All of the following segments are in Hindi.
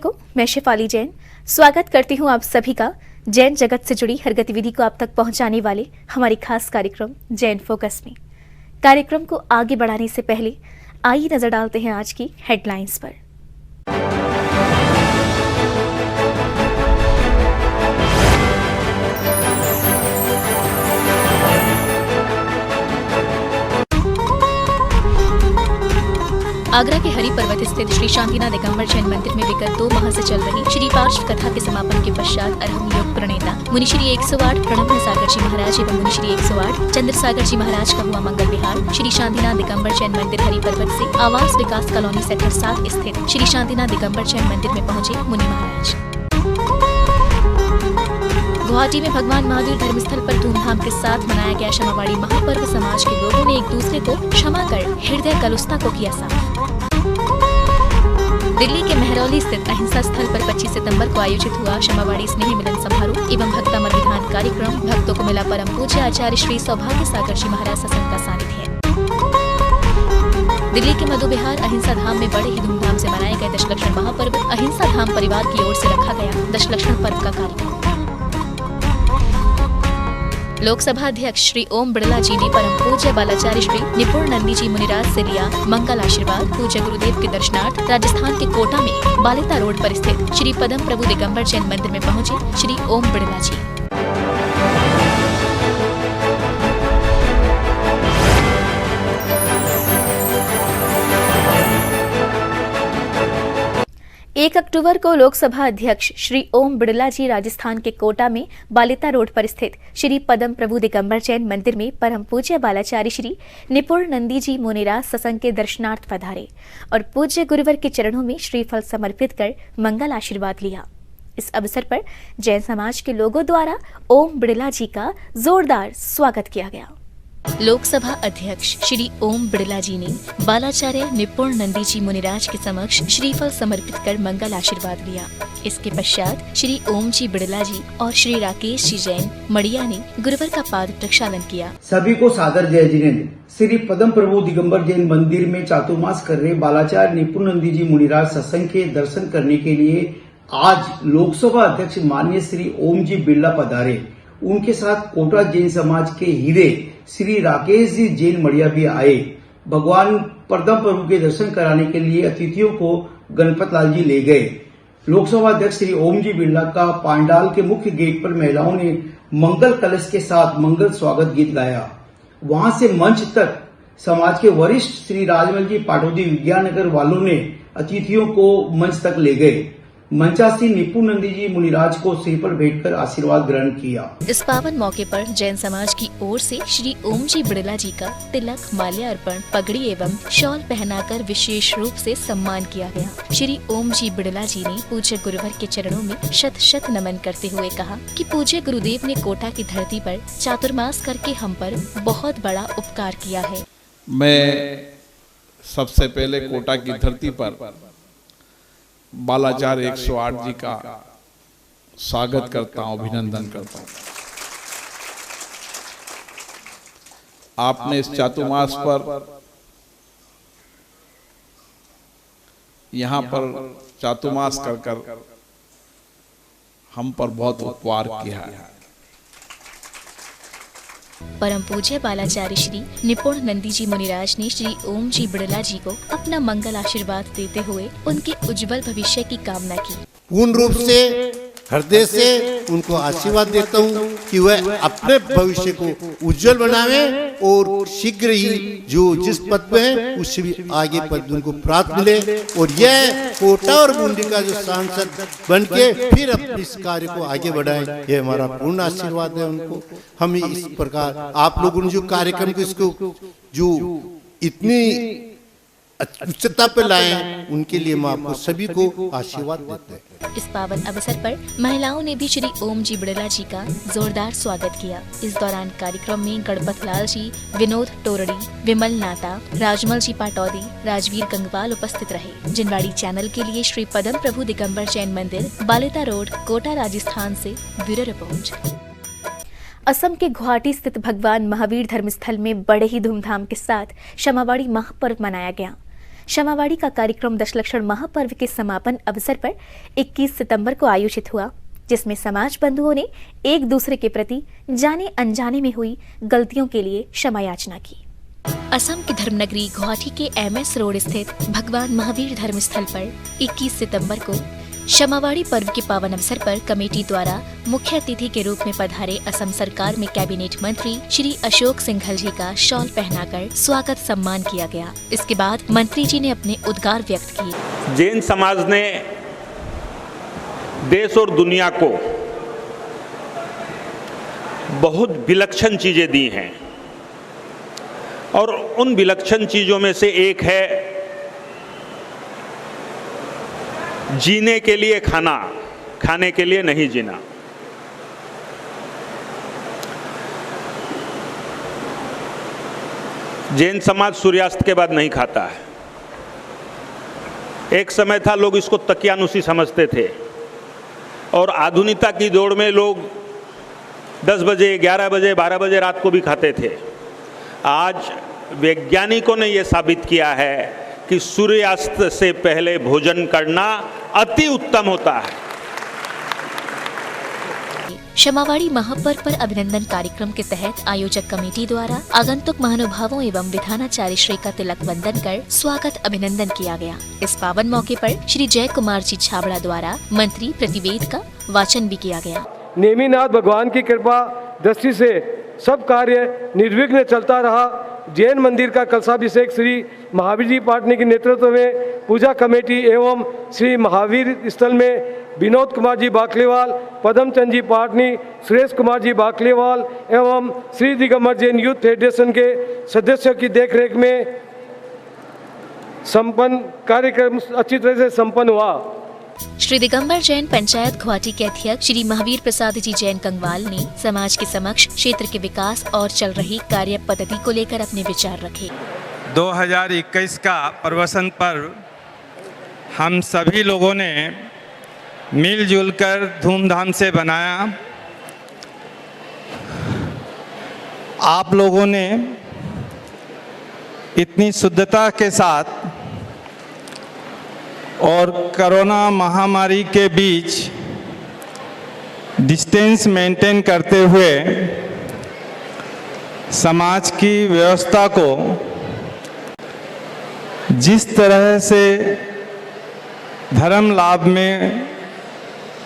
दर्शकों, मैं शेफाली जैन स्वागत करती हूं आप सभी का जैन जगत से जुड़ी हर गतिविधि को आप तक पहुंचाने वाले हमारी खास कार्यक्रम जैन फोकस में। कार्यक्रम को आगे बढ़ाने से पहले आइए नजर डालते हैं आज की हेडलाइंस पर। आगरा के हरि पर्वत स्थित श्री शांतिनाथ दिगंबर जैन मंदिर में विगत 2 माह से चल रही श्री पार्श्व कथा के समापन के पश्चात अरहम योग प्रणेता मुनि श्री 108 प्रणव सागर जी महाराज एवं मुनि श्री 108 चंद्र सागर जी महाराज का हुआ मंगल विहार श्री शांतिनाथ दिगंबर जैन मंदिर हरि पर्वत से आवास विकास कॉलोनी सेक्टर 7 स्थित श्री शांतिनाथ दिगंबर जैन मंदिर में पहुंचे मुनि महाराज। गुवाहाटी में भगवान महावीर धर्मस्थल पर धूमधाम के साथ मनाया गया क्षमावाड़ी महापर्व। समाज के लोगों ने एक दूसरे को क्षमा कर हृदय कलुषता को किया साफ। दिल्ली के मेहरौली स्थित अहिंसा स्थल पर 25 सितंबर को आयोजित हुआ क्षमावाड़ी स्नेह मिलन समारोह एवं भक्तामर विधान कार्यक्रम। भक्तों को मिला परम पूज्य आचार्य श्री सौभाग्य सागर जी महाराज सत्संग का सानिध्य। दिल्ली के मधु विहार अहिंसा धाम में बड़े ही धूमधाम से मनाए गए दशलक्षण महापर्व। अहिंसा धाम परिवार की ओर से रखा गया दशलक्षण पर्व का कार्यक्रम। लोकसभा अध्यक्ष श्री ओम बिड़ला जी ने परम पूज्य बालाचार्य श्री निपुण नंदी जी मुनिराज से लिया मंगल आशीर्वाद। पूज्य गुरुदेव के दर्शनार्थ राजस्थान के कोटा में बालिता रोड पर स्थित श्री पदम प्रभु दिगंबर जैन मंदिर में पहुंचे श्री ओम बिड़ला जी। एक अक्टूबर को लोकसभा अध्यक्ष श्री ओम बिड़ला जी राजस्थान के कोटा में बालिता रोड पर स्थित श्री पदम प्रभु दिगंबर जैन मंदिर में परम पूज्य बालाचार्य श्री निपुण नंदी जी मुनिराज सत्संग के दर्शनार्थ पधारे और पूज्य गुरुवर के चरणों में श्रीफल समर्पित कर मंगल आशीर्वाद लिया। इस अवसर पर जैन समाज के लोगों द्वारा ओम बिड़ला जी का जोरदार स्वागत किया गया। लोकसभा अध्यक्ष श्री ओम बिड़ला जी ने बालाचार्य निपुण नंदी जी मुनिराज के समक्ष श्रीफल समर्पित कर मंगल आशीर्वाद लिया। इसके पश्चात श्री ओम जी बिड़ला जी और श्री राकेश जी जैन मड़िया ने गुरुवर का पाद प्रक्षालन किया। सभी को सादर जय जिनेन्द्र। श्री पदम प्रभु दिगंबर जैन मंदिर में चातुर्मास कर रहे बालाचार्य निपुण नंदी जी मुनिराज सत्संग के दर्शन करने के लिए आज लोकसभा अध्यक्ष माननीय श्री ओम जी बिड़ला पधारे। उनके साथ कोटा जैन समाज के हीरे श्री राकेश जी जैन मड़िया भी आए। भगवान पदम प्रभु के दर्शन कराने के लिए अतिथियों को गणपत लाल जी ले गए। लोकसभा अध्यक्ष श्री ओम जी बिड़ला का पांडाल के मुख्य गेट पर महिलाओं ने मंगल कलश के साथ मंगल स्वागत गीत गाया। वहां से मंच तक समाज के वरिष्ठ श्री राजमल जी पाटोदी विज्ञाननगर वालों ने अतिथियों को मंच तक ले गए। मंचासी निपुण नंदी जी मुनिराज को सिर पर भेंटकर आशीर्वाद ग्रहण किया। इस पावन मौके पर जैन समाज की ओर से श्री ओम जी बिड़ला जी का तिलक, माल्यार्पण, पगड़ी एवं शॉल पहनाकर विशेष रूप से सम्मान किया गया। श्री ओम जी बिड़ला जी ने पूज्य गुरुवर के चरणों में शत शत नमन करते हुए कहा कि पूज्य गुरुदेव ने कोटा की धरती पर चातुर्मास करके हम पर बहुत बड़ा उपकार किया है। मैं सबसे पहले कोटा की धरती पर बालाचार्य 108 जी का स्वागत करता हूं, अभिनंदन करता हूं। आपने इस चातुर्मास पर यहां पर चातुर्मास कर हम पर बहुत उपकार किया है। परम पूज्य बालाचार्य श्री निपुण नंदी जी मुनिराज ने श्री ओम जी बिड़ला जी को अपना मंगल आशीर्वाद देते हुए उनके उज्जवल भविष्य की कामना की। पूर्ण रूप से हृदय से उनको आशीर्वाद देता हूँ कि वह अपने भविष्य को उज्जवल बनावे और शीघ्र ही जो जिस पद पे है उससे भी आगे पद उनको प्राप्त मिले और यह कोटा और बूंदी का जो सांसद बन के फिर अपने इस कार्य को आगे बढ़ाए, यह हमारा पूर्ण आशीर्वाद है उनको। हम इस प्रकार आप लोगों ने जो कार्यक्रम को इसको जो इतनी उच्चता पे लाए उनके लिए मैं आपको सभी को आशीर्वाद देते हैं। इस पावन अवसर पर महिलाओं ने भी श्री ओम जी बिड़ला जी का जोरदार स्वागत किया। इस दौरान कार्यक्रम में गणपत लाल जी, विनोद टोरड़ी, विमल नाता, राजमल जी पाटौदी, राजवीर गंगवाल उपस्थित रहे। जिनवाड़ी चैनल के लिए श्री पदम प्रभु दिगंबर जैन मंदिर, बालिता रोड, कोटा, राजस्थान से ब्यूरो रिपोर्ट। असम के गुवाहाटी स्थित भगवान महावीर धर्मस्थल में बड़े ही धूमधाम के साथ क्षमावाड़ी महापर्व मनाया गया। क्षमावाड़ी का कार्यक्रम दशलक्षण महापर्व के समापन अवसर पर 21 सितंबर को आयोजित हुआ, जिसमें समाज बंधुओं ने एक दूसरे के प्रति जाने अनजाने में हुई गलतियों के लिए क्षमा याचना की। असम की धर्मनगरी गुवाहाटी के MS रोड स्थित भगवान महावीर धर्म स्थल पर 21 सितंबर को क्षमावाड़ी पर्व के पावन अवसर पर कमेटी द्वारा मुख्य अतिथि के रूप में पधारे असम सरकार में कैबिनेट मंत्री श्री अशोक सिंघल जी का शॉल पहनाकर स्वागत सम्मान किया गया। इसके बाद मंत्री जी ने अपने उद्गार व्यक्त किए। जैन समाज ने देश और दुनिया को बहुत विलक्षण चीजें दी हैं और उन विलक्षण चीजों में से एक है जीने के लिए खाना, खाने के लिए नहीं जीना। जैन समाज सूर्यास्त के बाद नहीं खाता है। एक समय था लोग इसको तकियानुसी समझते थे और आधुनिकता की दौड़ में लोग 10 बजे, 11 बजे, 12 बजे रात को भी खाते थे। आज वैज्ञानिकों ने यह साबित किया है कि सूर्यास्त से पहले भोजन करना अति उत्तम होता है। क्षमावाड़ी महापर्व पर अभिनंदन कार्यक्रम के तहत आयोजक कमेटी द्वारा आगंतुक महानुभावों एवं विधानाचार्य श्री का तिलक वंदन कर स्वागत अभिनंदन किया गया। इस पावन मौके पर श्री जय कुमार जी छाबड़ा द्वारा मंत्री प्रतिवेद का वाचन भी किया गया। नेमिनाथ भगवान की कृपा दृष्टि से सब कार्य निर्विघ्न चलता रहा। जैन मंदिर का कलशाभिषेक श्री महावीर जी पाटनी के नेतृत्व में पूजा कमेटी एवं श्री महावीर स्थल में विनोद कुमार जी बाकलेवाल, पदम चंद जी पाटनी, सुरेश कुमार जी बाकलेवाल एवं श्री दिगंबर जैन यूथ फेडरेशन के सदस्यों की देखरेख में संपन्न कार्यक्रम अच्छी तरह से संपन्न हुआ। श्री दिगंबर जैन पंचायत गुवाहाटी के अध्यक्ष श्री महावीर प्रसाद जी जैन कंगवाल ने समाज के समक्ष क्षेत्र के विकास और चल रही कार्य पद्धति को लेकर अपने विचार रखे। 2021 का प्रवसन पर्व हम सभी लोगों ने मिलजुल कर धूमधाम से बनाया। आप लोगों ने इतनी शुद्धता के साथ और कोरोना महामारी के बीच डिस्टेंस मेंटेन करते हुए समाज की व्यवस्था को जिस तरह से धर्म लाभ में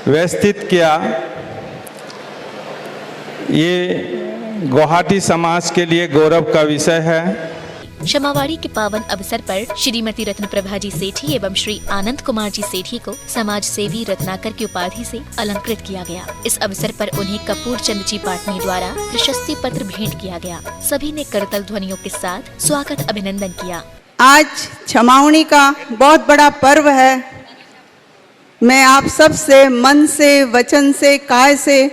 व्यवस्थित किया, ये गुवाहाटी समाज के लिए गौरव का विषय है। क्षमावाड़ी के पावन अवसर पर श्रीमती रत्न प्रभा जी सेठी एवं श्री आनंद कुमार जी सेठी को समाज सेवी रत्नाकर की उपाधि से अलंकृत किया गया। इस अवसर पर उन्हें कपूर चंद जी पाटनी द्वारा प्रशस्ति पत्र भेंट किया गया। सभी ने करतल ध्वनियों के साथ स्वागत अभिनंदन किया। आज क्षमावणी का बहुत बड़ा पर्व है। मैं आप सब से मन से, वचन से, काय से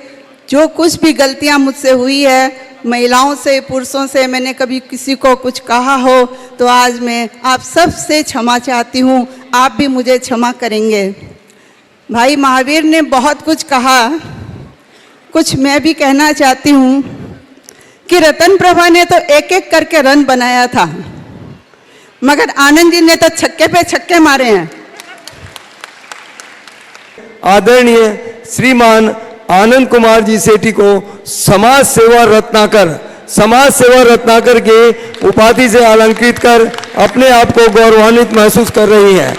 जो कुछ भी गलतियां मुझसे हुई है, महिलाओं से, पुरुषों से मैंने कभी किसी को कुछ कहा हो तो आज मैं आप सब से क्षमा चाहती हूँ। आप भी मुझे क्षमा करेंगे। भाई महावीर ने बहुत कुछ कहा, कुछ मैं भी कहना चाहती हूँ कि रतन प्रभा ने तो एक एक करके रन बनाया था, मगर आनंद जी ने तो छक्के पे छक्के मारे हैं। आदरणीय श्रीमान आनंद कुमार जी सेठी को समाज सेवा रत्नाकर के उपाधि से अलंकृत कर अपने आप को गौरवान्वित महसूस कर रही हैं।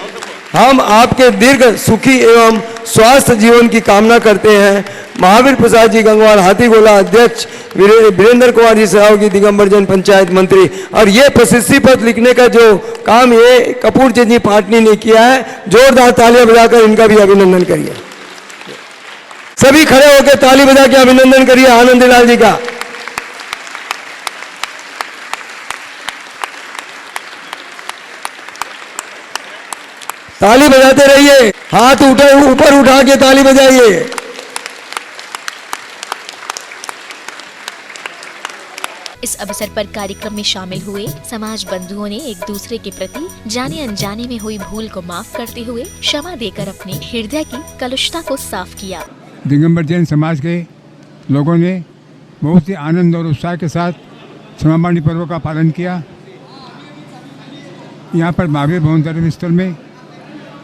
हम आपके दीर्घ, सुखी एवं स्वस्थ जीवन की कामना करते हैं। महावीर प्रसाद जी गंगवाल हाथीगोला अध्यक्ष, वीरेंद्र कुमार जी सरावगी दिगंबर जैन पंचायत मंत्री। और ये प्रशस्ति पत्र लिखने का जो काम ये कपूर चंद जी पाटनी ने किया है, जोरदार तालियां बजाकर इनका भी अभिनंदन करिए। सभी खड़े होकर ताली बजा के अभिनंदन करिए आनंदलाल जी का। ताली बजाते रहिए, हाथ ऊपर उठा के ताली बजाइए। इस अवसर पर कार्यक्रम में शामिल हुए समाज बंधुओं ने एक दूसरे के प्रति जाने अनजाने में हुई भूल को माफ करते हुए क्षमा देकर अपने हृदय की कलुषता को साफ किया। दिगंबर जैन समाज के लोगों ने बहुत ही आनंद और उत्साह के साथ क्षमावाणी पर्व का पालन किया। यहाँ पर महावीर भवन धर्मस्थल में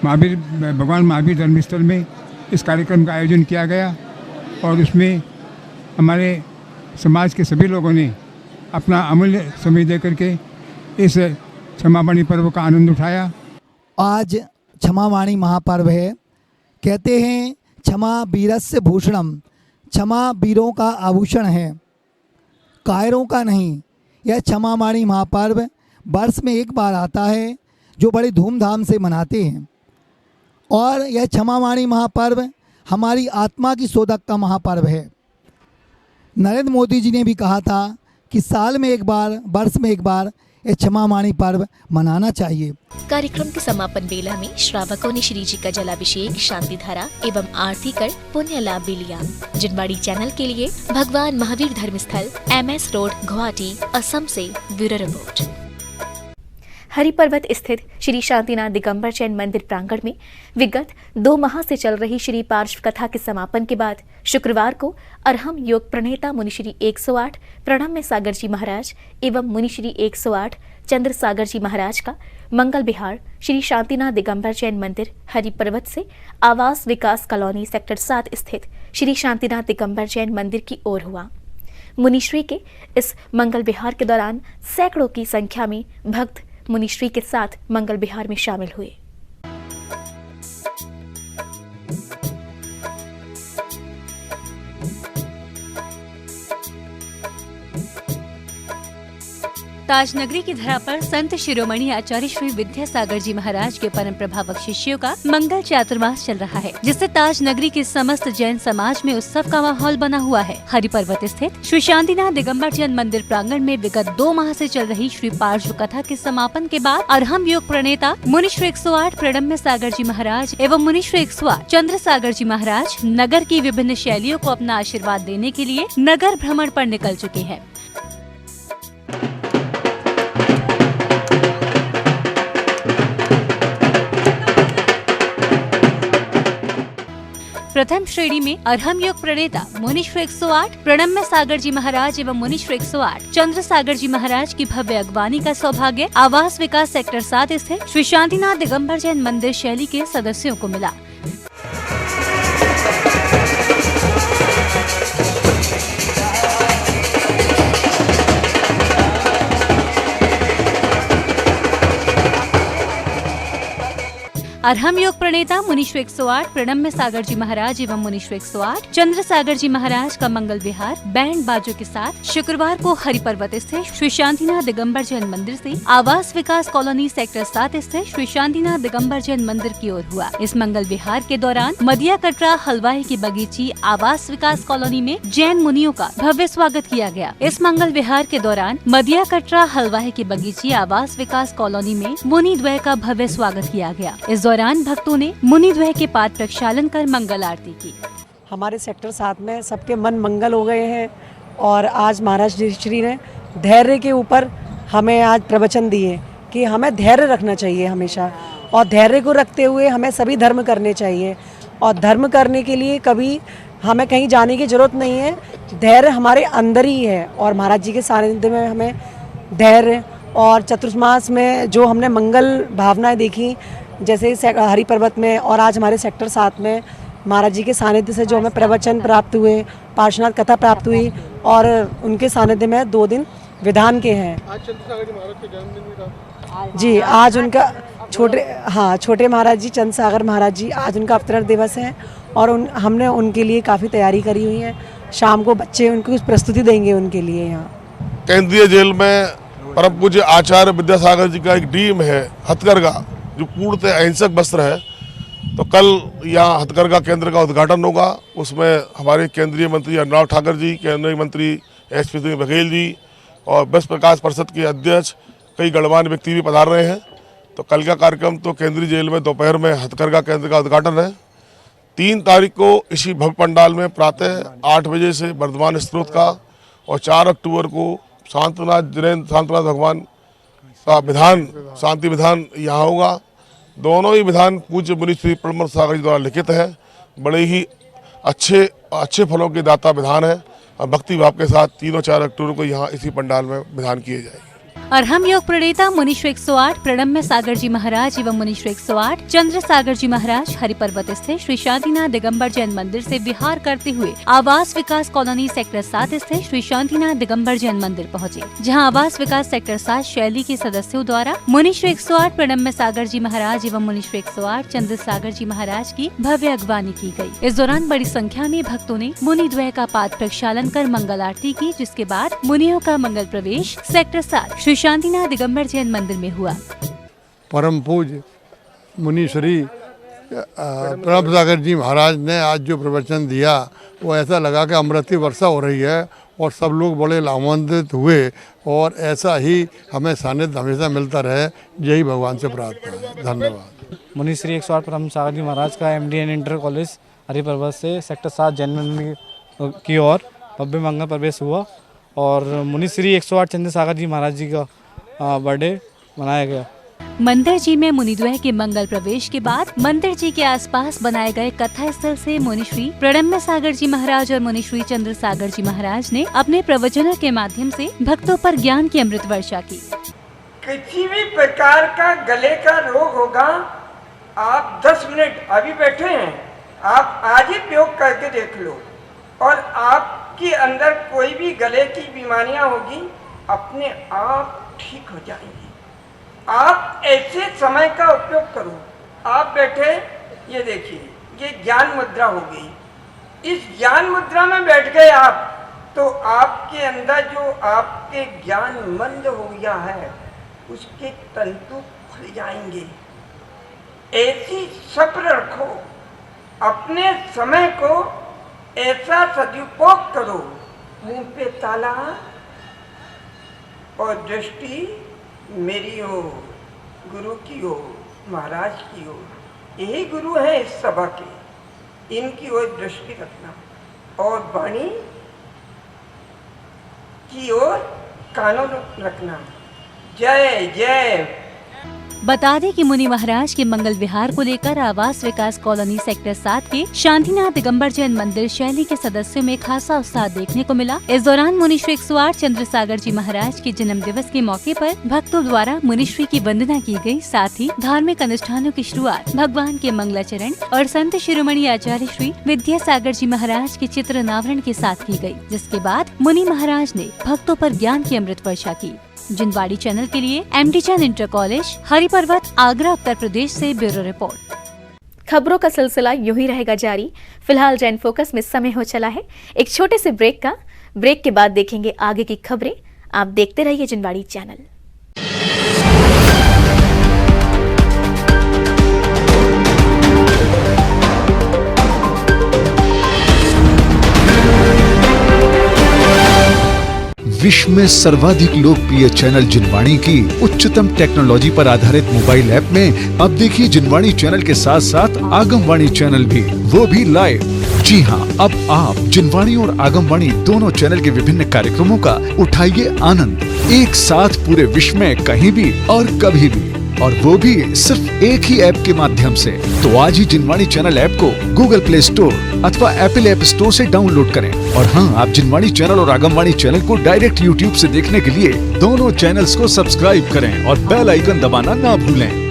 भगवान महावीर धर्मस्थल में इस कार्यक्रम का आयोजन किया गया और उसमें हमारे समाज के सभी लोगों ने अपना अमूल्य समय दे करके इस क्षमावाणी पर्व का आनंद उठाया। आज क्षमावाणी महापर्व है। कहते हैं क्षमा वीरस्य भूषणम, क्षमा वीरों का आभूषण है, कायरों का नहीं। यह क्षमावाणी महापर्व वर्ष में एक बार आता है जो बड़े धूमधाम से मनाते हैं और यह क्षमावाणी महापर्व हमारी आत्मा की शोधक का महापर्व है। नरेंद्र मोदी जी ने भी कहा था कि साल में एक बार, वर्ष में एक बार यह क्षमावाणी पर्व मनाना चाहिए। कार्यक्रम के समापन बेला में श्रावकों ने श्री जी का जलाभिषेक, शांति धारा एवं आरती कर पुण्य लाभ भी लिया। जिनवाड़ी चैनल के लिए भगवान महावीर धर्मस्थल, MS रोड, गुवाहाटी, असम से ब्यूरो रिपोर्ट। हरिपर्वत स्थित श्री शांतिनाथ दिगंबर जैन मंदिर प्रांगण में विगत 2 माह से चल रही श्री पार्श्व कथा के समापन के बाद शुक्रवार को अरहम योग प्रणेता मुनिश्री 108 प्रणम्य सागर जी महाराज एवं मुनिश्री 108 चंद्र सागर जी महाराज का मंगल विहार श्री शांतिनाथ दिगंबर जैन मंदिर हरिपर्वत से आवास विकास कॉलोनी सेक्टर 7 स्थित श्री शांतिनाथ दिगंबर जैन मंदिर की ओर हुआ। मुनिश्री के इस मंगल विहार के दौरान सैकड़ों की संख्या में भक्त मुनिश्री के साथ मंगल विहार में शामिल हुए। ताजनगरी की धरा पर संत शिरोमणि आचार्य श्री विद्यासागर जी महाराज के परम प्रभावक शिष्यों का मंगल चातुर्मास चल रहा है, जिससे ताजनगरी के समस्त जैन समाज में उत्सव का माहौल बना हुआ है। हरिपर्वत स्थित श्री शांतिनाथ दिगंबर जैन मंदिर प्रांगण में विगत 2 माह से चल रही श्री पार्श्व कथा के समापन के बाद अरहम योग प्रणेता मुनिश्री 108 प्रणम्य सागर जी महाराज एवं मुनिश्री 108 चंद्र सागर जी महाराज नगर की विभिन्न शैलियों को अपना आशीर्वाद देने के लिए नगर भ्रमण पर निकल चुके हैं। प्रथम श्रेणी में अरहम योग प्रणेता मुनिश्री 108 प्रणम्य सागर जी महाराज एवं मुनिश्री 108 चंद्र सागर जी महाराज की भव्य अगवानी का सौभाग्य आवास विकास सेक्टर 7 स्थित श्री शांतिनाथ दिगंबर जैन मंदिर शैली के सदस्यों को मिला। अरहम योग प्रणेता मुनिश्री 108 प्रणम्य सागर जी महाराज एवं मुनिश्री 108 चंद्र सागर जी महाराज का मंगल विहार बैंड बाजों के साथ शुक्रवार को हरिपर्वत स्थित श्री शांतिनाथ दिगंबर जैन मंदिर से आवास विकास कॉलोनी सेक्टर 7 स्थित श्री शांतिनाथ दिगंबर जैन मंदिर की ओर हुआ। इस मंगल विहार के दौरान मदिया कटरा हलवाई की बगीची आवास विकास कॉलोनी में जैन मुनियों का भव्य स्वागत किया गया। इस मंगल विहार के दौरान मदिया कटरा हलवाई की बगीची आवास विकास कॉलोनी में मुनि द्वय का भव्य स्वागत किया गया। इस दौरान भक्तों ने मुनि द्वय के पाद प्रक्षालन कर मंगल आरती की। हमारे सेक्टर 7 में सबके मन मंगल हो गए हैं और आज महाराज श्री ने धैर्य के ऊपर हमें आज प्रवचन दिए कि हमें धैर्य रखना चाहिए हमेशा, और धैर्य को रखते हुए हमें सभी धर्म करने चाहिए, और धर्म करने के लिए कभी हमें कहीं जाने की जरूरत नहीं है। धैर्य हमारे अंदर ही है और महाराज जी के सानिध्य में हमें धैर्य, और चतुर्मास में जो हमने मंगल भावनाएं देखी जैसे हरिपर्वत में और आज हमारे सेक्टर 7 में महाराज जी के सानिध्य से जो हमें प्रवचन प्राप्त हुए, पार्श्वनाथ कथा प्राप्त हुई, और उनके सानिध्य में 2 दिन विधान के हैं। आज चंद्रसागर जी महाराज का जन्मदिन भी था जी। आज उनका छोटे महाराज जी चंद्र सागर महाराज जी आज उनका अवतरण दिवस है और हमने उनके लिए काफ़ी तैयारी करी हुई है। शाम को बच्चे उनको कुछ प्रस्तुति देंगे उनके लिए। यहाँ केंद्रीय जेल में परम पूज्य आचार्य विद्यासागर जी का एक टीम है हथकरघा, जो पूर्णतः अहिंसक वस्त्र है। तो कल यहाँ हथकरघा केंद्र का उद्घाटन होगा। उसमें हमारे केंद्रीय मंत्री अनुराग ठाकुर जी, केंद्रीय मंत्री SP सिंह बघेल जी और बस प्रकाश परिषद के अध्यक्ष कई गणमान्य व्यक्ति भी पधार रहे हैं। तो कल का कार्यक्रम तो केंद्रीय जेल में दोपहर में हथकरघा केंद्र का उद्घाटन है। 3 तारीख को इसी भव्य पंडाल में प्रातः 8 बजे से वर्धमान स्त्रोत का, और 4 अक्टूबर को शांतिनाथ भगवान का विधान, शांति विधान यहाँ होगा। दोनों ही विधान पूज्य मुनिश्री प्रणम्य सागर जी द्वारा लिखित है। बड़े ही अच्छे फलों के दाता विधान है और भक्ति भाव के साथ 3 और 4 अक्टूबर को यहाँ इसी पंडाल में विधान किए जाएंगे। और हम योग प्रणेता मुनीश्वर 108 प्रणम्य सागर जी महाराज एवं मुनीश्वर 108 चंद्र सागर जी महाराज हरिपर्वत स्थित श्री शांतिनाथ दिगंबर जैन मंदिर से विहार करते हुए आवास विकास कॉलोनी सेक्टर 7 स्थित श्री शांतिनाथ दिगंबर जैन मंदिर पहुँचे, जहाँ आवास विकास सेक्टर 7 शैली के सदस्यों द्वारा मुनीश्वर 108 प्रणम्य सागर जी महाराज एवं मुनीश्वर 108 चंद्र सागर जी महाराज की भव्य अगवानी की गयी। इस दौरान बड़ी संख्या में भक्तों ने मुनि द्वय का पाद प्रक्षालन कर मंगल आरती की, जिसके बाद मुनियों का मंगल प्रवेश सेक्टर 7 श्री शांतिनाथ दिगंबर जैन मंदिर में हुआ। परम पूज्य मुनीश्वरी प्रणब सागर जी महाराज ने आज जो प्रवचन दिया वो ऐसा लगा कि अमृत की वर्षा हो रही है और सब लोग बड़े लाभान्वित हुए और ऐसा ही हमें सानिध्य हमेशा मिलता रहे, यही भगवान से प्रार्थना है। धन्यवाद। मुनीश्वरी 108 प्रणब सागर जी महाराज का MD इंटर कॉलेज हरिपर्वत से सेक्टर 7 जैन मंदिर की ओर भव्य मंगल प्रवेश हुआ और मुनीश्वरी 108 चंद्र सागर जी महाराज जी का बर्थडे मनाया गया। मंदिर जी में मुनिद्वय के मंगल प्रवेश के बाद मंदिर जी के आसपास बनाए गए कथा स्थल से मुनिश्री प्रणम्य सागर जी महाराज और मुनिश्री चंद्र सागर जी महाराज ने अपने प्रवचनों के माध्यम से भक्तों पर ज्ञान की अमृत वर्षा की। किसी भी प्रकार का गले का रोग होगा, आप 10 मिनट अभी बैठे हैं, आप आज ही प्रयोग करके देख लो और आपके अंदर कोई भी गले की बीमारियां होगी अपने आप ठीक हो जाएंगी। आप ऐसे समय का उपयोग करो। आप बैठे, ये देखिए, ये ज्ञान मुद्रा हो गई। इस ज्ञान मुद्रा में बैठ गए आप, तो आपके अंदर जो आपके ज्ञान मंद हो गया है उसके तंतु खुल जाएंगे। ऐसी सब्र रखो, अपने समय को ऐसा सदुपयोग करो, मुंह पे ताला और दृष्टि मेरी हो, गुरु की हो, महाराज की हो। यही गुरु है इस सभा के, इनकी ओर दृष्टि रखना और वाणी की ओर कानों रखना। जय जय। बता दें कि मुनि महाराज के मंगल विहार को लेकर आवास विकास कॉलोनी सेक्टर 7 के शांतिनाथ दिगंबर जैन मंदिर शैली के सदस्यों में खासा उत्साह देखने को मिला। इस दौरान मुनीश्वर 108 चंद्र सागर जी महाराज के जन्म दिवस के मौके पर भक्तों द्वारा मुनीश्री की वंदना की गई। साथ ही धार्मिक अनुष्ठानों की शुरुआत भगवान के मंगलाचरण और संत शिरोमणि आचार्य श्री विद्यासागर जी महाराज के चित्र अनावरण के साथ की गयी, जिसके बाद मुनि महाराज ने भक्तों पर ज्ञान की अमृत वर्षा की। जिनवाड़ी चैनल के लिए MD Jain inter college Hariparvat Agra Uttar Pradesh से ब्यूरो रिपोर्ट। खबरों का सिलसिला यूं ही रहेगा जारी। फिलहाल जैन फोकस में समय हो चला है एक छोटे से ब्रेक का। ब्रेक के बाद देखेंगे आगे की खबरें। आप देखते रहिए जिनवाड़ी चैनल। विश्व में सर्वाधिक लोकप्रिय चैनल जिनवाणी की उच्चतम टेक्नोलॉजी पर आधारित मोबाइल ऐप में अब देखिए जिनवाणी चैनल के साथ साथ आगमवाणी चैनल भी, वो भी लाइव। जी हाँ, अब आप जिनवाणी और आगमवाणी दोनों चैनल के विभिन्न कार्यक्रमों का उठाइए आनंद एक साथ पूरे विश्व में कहीं भी और कभी भी, और वो भी सिर्फ एक ही ऐप के माध्यम से। तो आज ही जिनवाणी चैनल ऐप को गूगल प्ले स्टोर अथवा एप्पल ऐप स्टोर से डाउनलोड करें। और हाँ, आप जिनवाणी चैनल और आगमवाणी चैनल को डायरेक्ट यूट्यूब से देखने के लिए दोनों चैनल्स को सब्सक्राइब करें और बेल आइकन दबाना ना भूलें।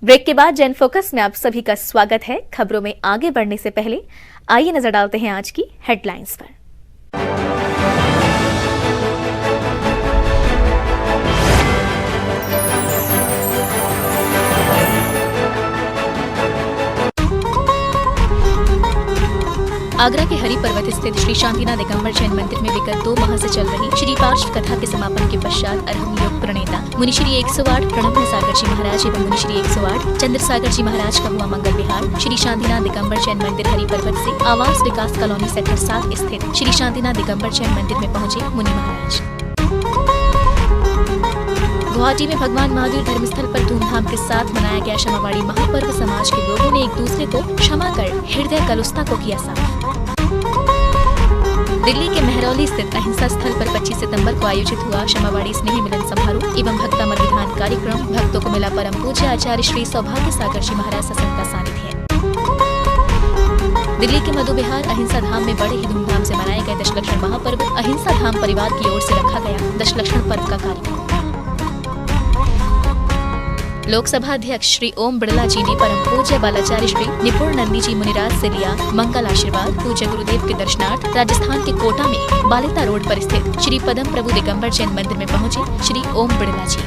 ब्रेक के बाद जैन फोकस में आप सभी का स्वागत है। खबरों में आगे बढ़ने से पहले आइए नजर डालते हैं आज की हेडलाइंस पर। आगरा के हरिपर्वत स्थित श्री शांतिनाथ दिगंबर जैन मंदिर में विगत 2 माह से चल रही श्री पार्श्व कथा के समापन के पश्चात अरहम योग प्रणेता मुनिश्री 108 प्रणम्य सागर जी महाराज एवं मुनिश्री 108 चंद्र सागर जी महाराज का हुआ मंगल विहार श्री शांतिनाथ दिगंबर जैन मंदिर हरिपर्वत से आवास विकास कॉलोनी सेक्टर 7 स्थित श्री शांतिनाथ दिगंबर जैन मंदिर में पहुंचे मुनि महाराज। गुवाहाटी में भगवान महावीर धर्मस्थल पर धूमधाम के साथ मनाया गया क्षमावाड़ी महापर्व। समाज के लोगों ने एक दूसरे को क्षमा कर हृदय कलुषता को किया साफ। दिल्ली के मेहरौली स्थित अहिंसा स्थल पर 25 सितंबर को आयोजित हुआ क्षमावाणी स्नेह मिलन समारोह एवं भक्तामर विधान कार्यक्रम। भक्तों को मिला परम पूज्य आचार्य श्री सौभाग्य सागर जी महाराज सत्संग का सानिध्य। दिल्ली के मधु विहार अहिंसा धाम में बड़े ही धूमधाम से मनाए गए दशलक्षण महापर्व। अहिंसा धाम परिवार की ओर से रखा गया दशलक्षण पर्व का कार्यक्रम। लोकसभा अध्यक्ष श्री ओम बिड़ला जी ने परम पूज्य बालाचार्य श्री निपुण नंदी जी मुनिराज से लिया मंगल आशीर्वाद। पूज्य गुरुदेव के दर्शनार्थ राजस्थान के कोटा में बालिता रोड पर स्थित श्री पदम प्रभु दिगंबर जैन मंदिर में पहुंचे श्री ओम बिड़ला जी।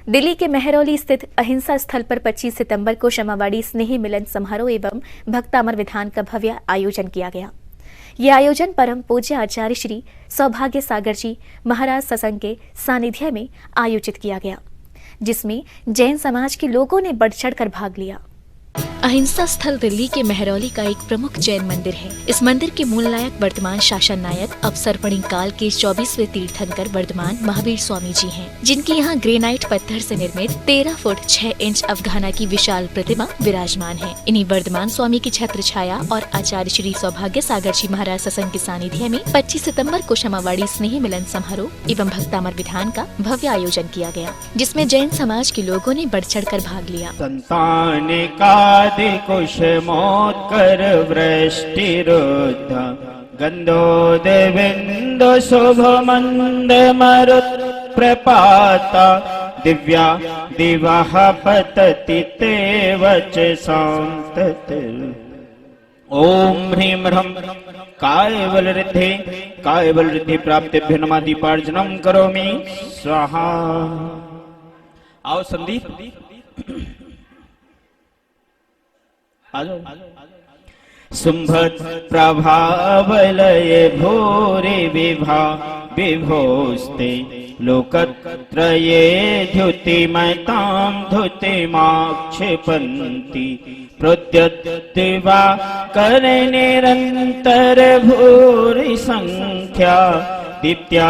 दिल्ली के मेहरौली स्थित अहिंसा स्थल पर 25 सितंबर को क्षमावाणी स्नेह मिलन समारोह एवं भक्तामर विधान का भव्य आयोजन किया गया। यह आयोजन परम पूज्य आचार्य श्री सौभाग्य सागर जी महाराज सत्संग के सानिध्य में आयोजित किया गया, जिसमें जैन समाज के लोगों ने बढ़ चढ़कर भाग लिया। अहिंसा स्थल दिल्ली के मेहरौली का एक प्रमुख जैन मंदिर है। इस मंदिर के मूल नायक वर्तमान शासन नायक अवसरपणी काल के 24वें तीर्थंकर वर्तमान महावीर स्वामी जी हैं, जिनकी यहाँ ग्रेनाइट पत्थर से निर्मित 13 फुट 6 इंच अवधाना की विशाल प्रतिमा विराजमान है। इन्हीं वर्तमान स्वामी की छत्र छाया और आचार्य श्री सौभाग्य सागर जी महाराज सत्संग के सानिध्य में 25 सितम्बर को क्षमावाणी स्नेह मिलन समारोह एवं भक्तामर विधान का भव्य आयोजन किया गया, जिसमें जैन समाज के लोगों ने बढ़ चढ़ कर भाग लिया। कुश मोत्कर वृष्टिरुद्ध गंधोदबिंदु शुभ मंद मरुत् प्रपाता दिव्या दिवः पतति ते वच सांतत। ओम ह्रीं ह्रम कायबल रिद्धि प्राप्तिभ्यो नमः दीपार्जनम करोमि स्वाहा। आओ संदीप शुंभत प्रभावलय भूरि विभोस्ते लोकत्रये द्युतिमतां धुतिमाक्षिपन्ति प्रद्युतिवा करे निरन्तर भूरि संख्या दीप्त्या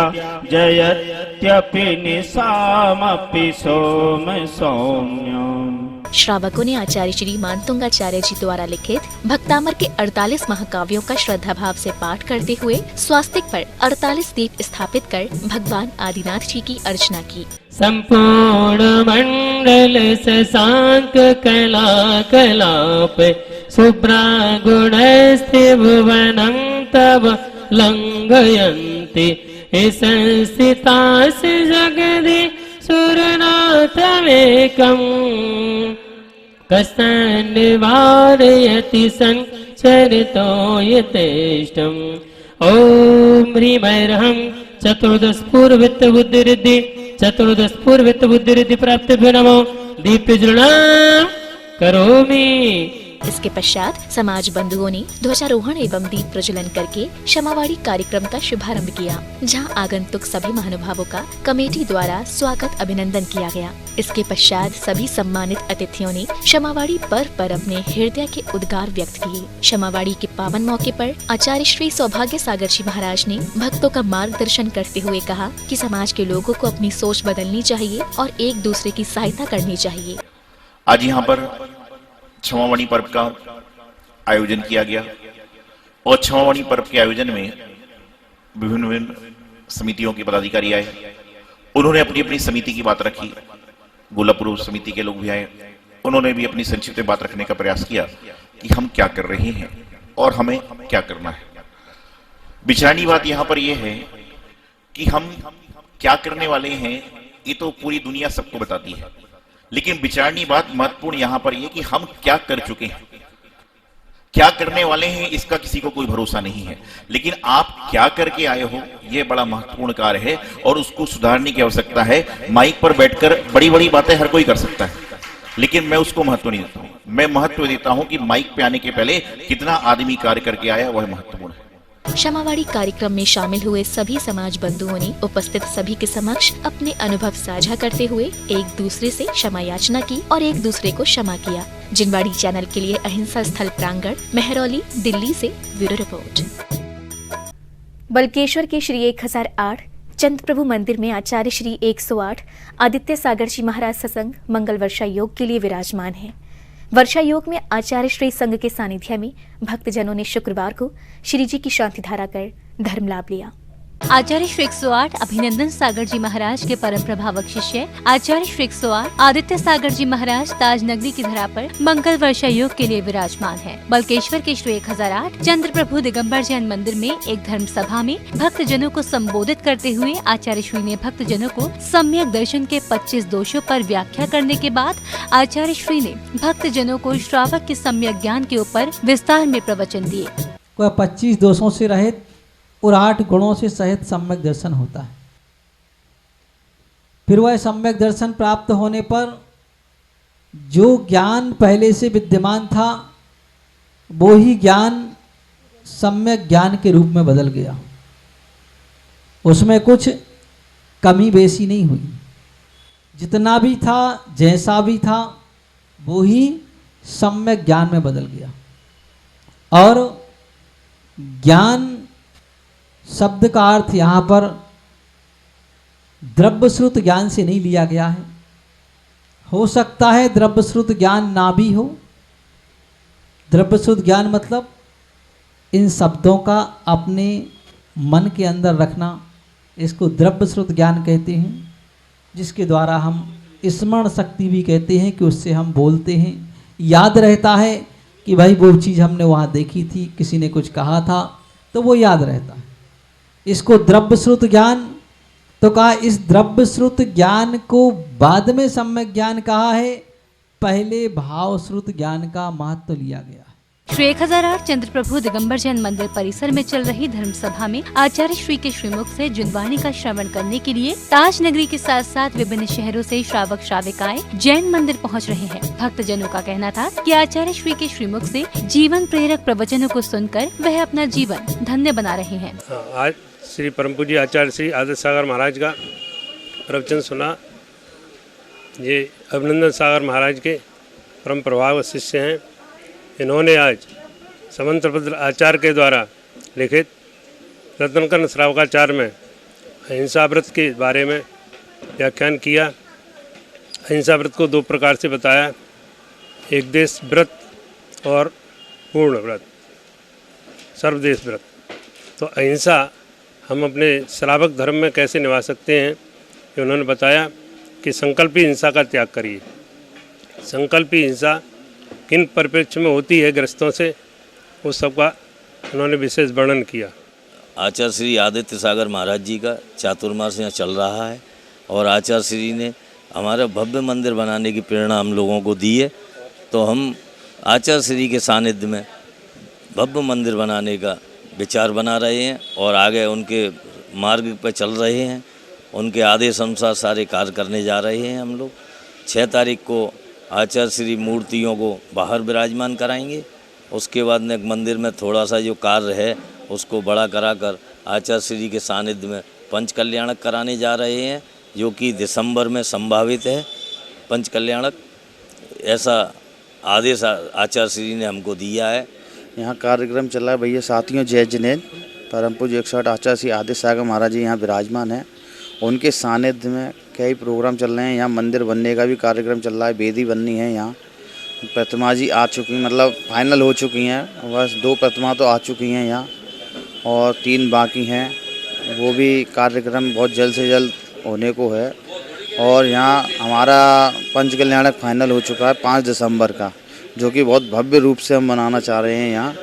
जयत्यपि निशामपि सोम सौम्यम्। श्रावकों ने आचार्य श्री मानतुंगाचार्य जी द्वारा लिखित भक्तामर के 48 महाकाव्यों का श्रद्धा भाव से पाठ करते हुए स्वास्तिक पर 48 दीप स्थापित कर भगवान आदिनाथ जी की अर्चना की। संपूर्ण मंडल शशांक कला कलाप शुभ्रागुणस्ते भुवनं तव लंघयन्ति संस्थितास जगदि सुरनाथमेकम् कस्तन् निवारयति संचरितो यथेष्टम्। ओम ह्रीं ह्रं चतुर्दश पूर्वित बुद्धिरिद्धि प्राप्तिभ्यो नमो दीप्यज्वलनं करोमि। इसके पश्चात समाज बंधुओं ने ध्वजारोहण एवं दीप प्रज्वलन करके क्षमावाणी कार्यक्रम का शुभारंभ किया, जहां आगंतुक सभी महानुभावों का कमेटी द्वारा स्वागत अभिनंदन किया गया। इसके पश्चात सभी सम्मानित अतिथियों ने क्षमावाणी पर्व पर अपने हृदय के उद्गार व्यक्त किए। क्षमावाणी के पावन मौके पर आचार्य श्री सौभाग्य सागर जी महाराज ने भक्तों का मार्गदर्शन करते हुए कहा कि समाज के लोगों को अपनी सोच बदलनी चाहिए और एक दूसरे की सहायता करनी चाहिए। आज यहाँ पर क्षमावाणी पर्व का आयोजन किया गया और क्षमावाणी पर्व के आयोजन में विभिन्न समितियों के पदाधिकारी आए। उन्होंने अपनी अपनी समिति की बात रखी। गोलापुर समिति के लोग भी आए। उन्होंने भी अपनी संक्षिप्त बात रखने का प्रयास किया कि हम क्या कर रहे हैं और हमें क्या करना है। विचारणी बात यहाँ पर यह है कि हम क्या करने वाले हैं, ये तो पूरी दुनिया सबको बताती है, लेकिन विचारणी बात महत्वपूर्ण यहां पर यह कि हम क्या कर चुके हैं, क्या करने वाले हैं, इसका किसी को कोई भरोसा नहीं है। लेकिन आप क्या करके आए हो, यह बड़ा महत्वपूर्ण कार्य है और उसको सुधारने की आवश्यकता है। माइक पर बैठकर बड़ी बड़ी बातें हर कोई कर सकता है, लेकिन मैं उसको महत्व नहीं देता हूं। मैं महत्व देता हूं कि माइक पे आने के पहले कितना आदमी कार्य करके आया, वह महत्वपूर्ण है। क्षमावाणी कार्यक्रम में शामिल हुए सभी समाज बंधुओं ने उपस्थित सभी के समक्ष अपने अनुभव साझा करते हुए एक दूसरे से क्षमा याचना की और एक दूसरे को क्षमा किया। जिनवाड़ी चैनल के लिए अहिंसा स्थल प्रांगण, मेहरौली, दिल्ली से ब्यूरो रिपोर्ट। बल्केश्वर के श्री 1008 चंद्रप्रभु मंदिर में आचार्य श्री 108 आदित्य सागर जी महाराज सत्संग मंगल वर्षा योग के लिए विराजमान है। वर्षा योग में आचार्य श्री संघ के सानिध्य में भक्तजनों ने शुक्रवार को श्री जी की शांति धारा कर धर्म लाभ लिया। आचार्य श्री 108 अभिनंदन सागर जी महाराज के परम प्रभावक शिष्य आचार्य श्री 108 आदित्य सागर जी महाराज ताज नगरी की धरा पर मंगल वर्षा योग के लिए विराजमान है। बल्केश्वर के श्री 1008 चंद्रप्रभु दिगंबर जैन मंदिर में एक धर्म सभा में भक्तजनों को संबोधित करते हुए आचार्य श्री ने भक्तजनों को सम्यक दर्शन के 25 दोषों पर व्याख्या करने के बाद आचार्य श्री ने भक्तजनों को श्रावक के सम्यक ज्ञान के ऊपर विस्तार में प्रवचन दिए। कोई 25 दोषों से रहित और 8 गुणों से सहित सम्यक दर्शन होता है। फिर वह सम्यक दर्शन प्राप्त होने पर जो ज्ञान पहले से विद्यमान था वो ही ज्ञान सम्यक ज्ञान के रूप में बदल गया। उसमें कुछ कमी बेसी नहीं हुई, जितना भी था जैसा भी था वो ही सम्यक ज्ञान में बदल गया। और ज्ञान शब्द का अर्थ यहाँ पर द्रव्यश्रुत ज्ञान से नहीं लिया गया है। हो सकता है द्रव्यश्रुत ज्ञान ना भी हो। द्रव्यश्रुत ज्ञान मतलब इन शब्दों का अपने मन के अंदर रखना, इसको द्रव्यश्रुत ज्ञान कहते हैं, जिसके द्वारा हम स्मरण शक्ति भी कहते हैं कि उससे हम बोलते हैं, याद रहता है कि भाई वो चीज़ हमने वहाँ देखी थी, किसी ने कुछ कहा था, तो वो याद रहता है। इसको द्रव्यश्रुत ज्ञान तो कहा। इस द्रव्यश्रुत ज्ञान को बाद में सम्यक ज्ञान कहा है, पहले भावश्रुत ज्ञान का महत्व लिया गया है। श्री 1008 चंद्रप्रभु दिगंबर जैन मंदिर परिसर में चल रही धर्म सभा में आचार्य श्री के श्रीमुख से जुनवाणी का श्रवण करने के लिए ताज नगरी के साथ साथ विभिन्न शहरों से श्रावक श्राविकाएं जैन मंदिर पहुंच रहे हैं। भक्तजनों का कहना था कि आचार्य श्री के श्रीमुख से जीवन प्रेरक प्रवचनों को सुनकर वह अपना जीवन धन्य बना रहे हैं। आज श्री परम पूज्य आचार्य श्री आदित्य सागर महाराज का प्रवचन सुना। ये अभिनंदन सागर महाराज के परम प्रभाव शिष्य हैं। इन्होंने आज समंत्रपत्र आचार्य के द्वारा लिखित रत्नकर्ण श्रावकाचार्य में अहिंसा व्रत के बारे में व्याख्यान किया। अहिंसा व्रत को 2 प्रकार से बताया, एक देश व्रत और पूर्ण व्रत, सर्वदेश व्रत। तो अहिंसा हम अपने श्रावक धर्म में कैसे निभा सकते हैं, ये उन्होंने बताया कि संकल्पी हिंसा का त्याग करिए। संकल्पी हिंसा किन परिप्रेक्ष्य में होती है ग्रस्तों से, उस सब का उन्होंने विशेष वर्णन किया। आचार्य श्री आदित्य सागर महाराज जी का चातुर्मास यहाँ चल रहा है और आचार्य श्री ने हमारा भव्य मंदिर बनाने की प्रेरणा हम लोगों को दी है। तो हम आचार्य श्री के सानिध्य में भव्य मंदिर बनाने का विचार बना रहे हैं और आगे उनके मार्ग पर चल रहे हैं। उनके आदेश अनुसार सारे कार्य करने जा रहे हैं। हम लोग 6 तारीख को आचार्य श्री मूर्तियों को बाहर विराजमान कराएंगे। उसके बाद में मंदिर में थोड़ा सा जो कार्य है उसको बड़ा कराकर आचार्य श्री के सानिध्य में पंच कल्याणक कराने जा रहे हैं, जो कि दिसंबर में संभावित है पंच कल्याणक। ऐसा आदेश आचार्य श्री ने हमको दिया है। यहाँ कार्यक्रम चल रहा है भैया साथियों। जय जिनेन्द्र परम पूज्य 108 आचार्य श्री आदित्य सागर महाराज जी यहाँ विराजमान हैं। उनके सानिध्य में कई प्रोग्राम चल रहे हैं। यहाँ मंदिर बनने का भी कार्यक्रम चल रहा है, वेदी बननी है। यहाँ प्रतिमा जी आ चुकी, मतलब फाइनल हो चुकी हैं, बस 2 प्रतिमा तो आ चुकी हैं यहाँ और 3 बाकी हैं। वो भी कार्यक्रम बहुत जल्द से जल्द होने को है। और यहाँ हमारा पंच कल्याणक फाइनल हो चुका है 5 दिसंबर का, जो कि बहुत भव्य रूप से हम मनाना चाह रहे हैं। यहाँ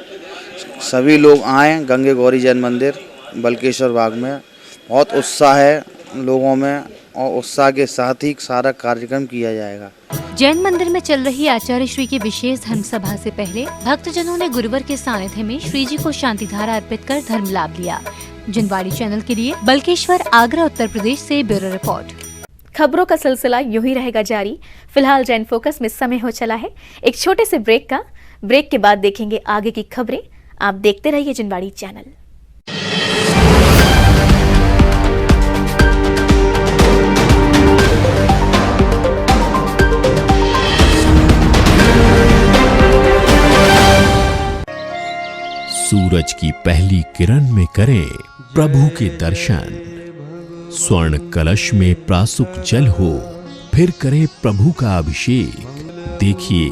सभी लोग आएँ गंगे गौरी जैन मंदिर बल्केश्वर बाग में। बहुत उत्साह है लोगों में और उत्साह के साथ ही सारा कार्यक्रम किया जाएगा। जैन मंदिर में चल रही आचार्य श्री की विशेष धर्म सभा से पहले भक्तजनों ने गुरुवर के सानिध्य में श्री जी को शांति धारा अर्पित कर धर्म लाभ लिया। जिनवाड़ी चैनल के लिए बल्केश्वर, आगरा, उत्तर प्रदेश से ब्यूरो रिपोर्ट। खबरों का सिलसिला यूं ही रहेगा जारी। फिलहाल जैन फोकस में समय हो चला है एक छोटे से ब्रेक का। ब्रेक के बाद देखेंगे आगे की खबरें। आप देखते रहिए जिनवाड़ी चैनल। सूरज की पहली किरण में करें प्रभु के दर्शन। स्वर्ण कलश में प्रासुक जल हो, फिर करे प्रभु का अभिषेक। देखिए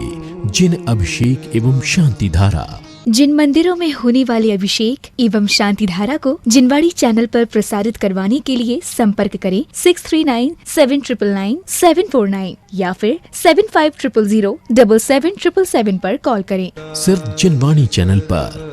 जिन अभिषेक एवं शांति धारा। जिन मंदिरों में होने वाले अभिषेक एवं शांति धारा को जिनवाणी चैनल पर प्रसारित करवाने के लिए संपर्क करें 6397999749 या फिर 7500077777 पर कॉल करें। सिर्फ जिनवाणी चैनल पर।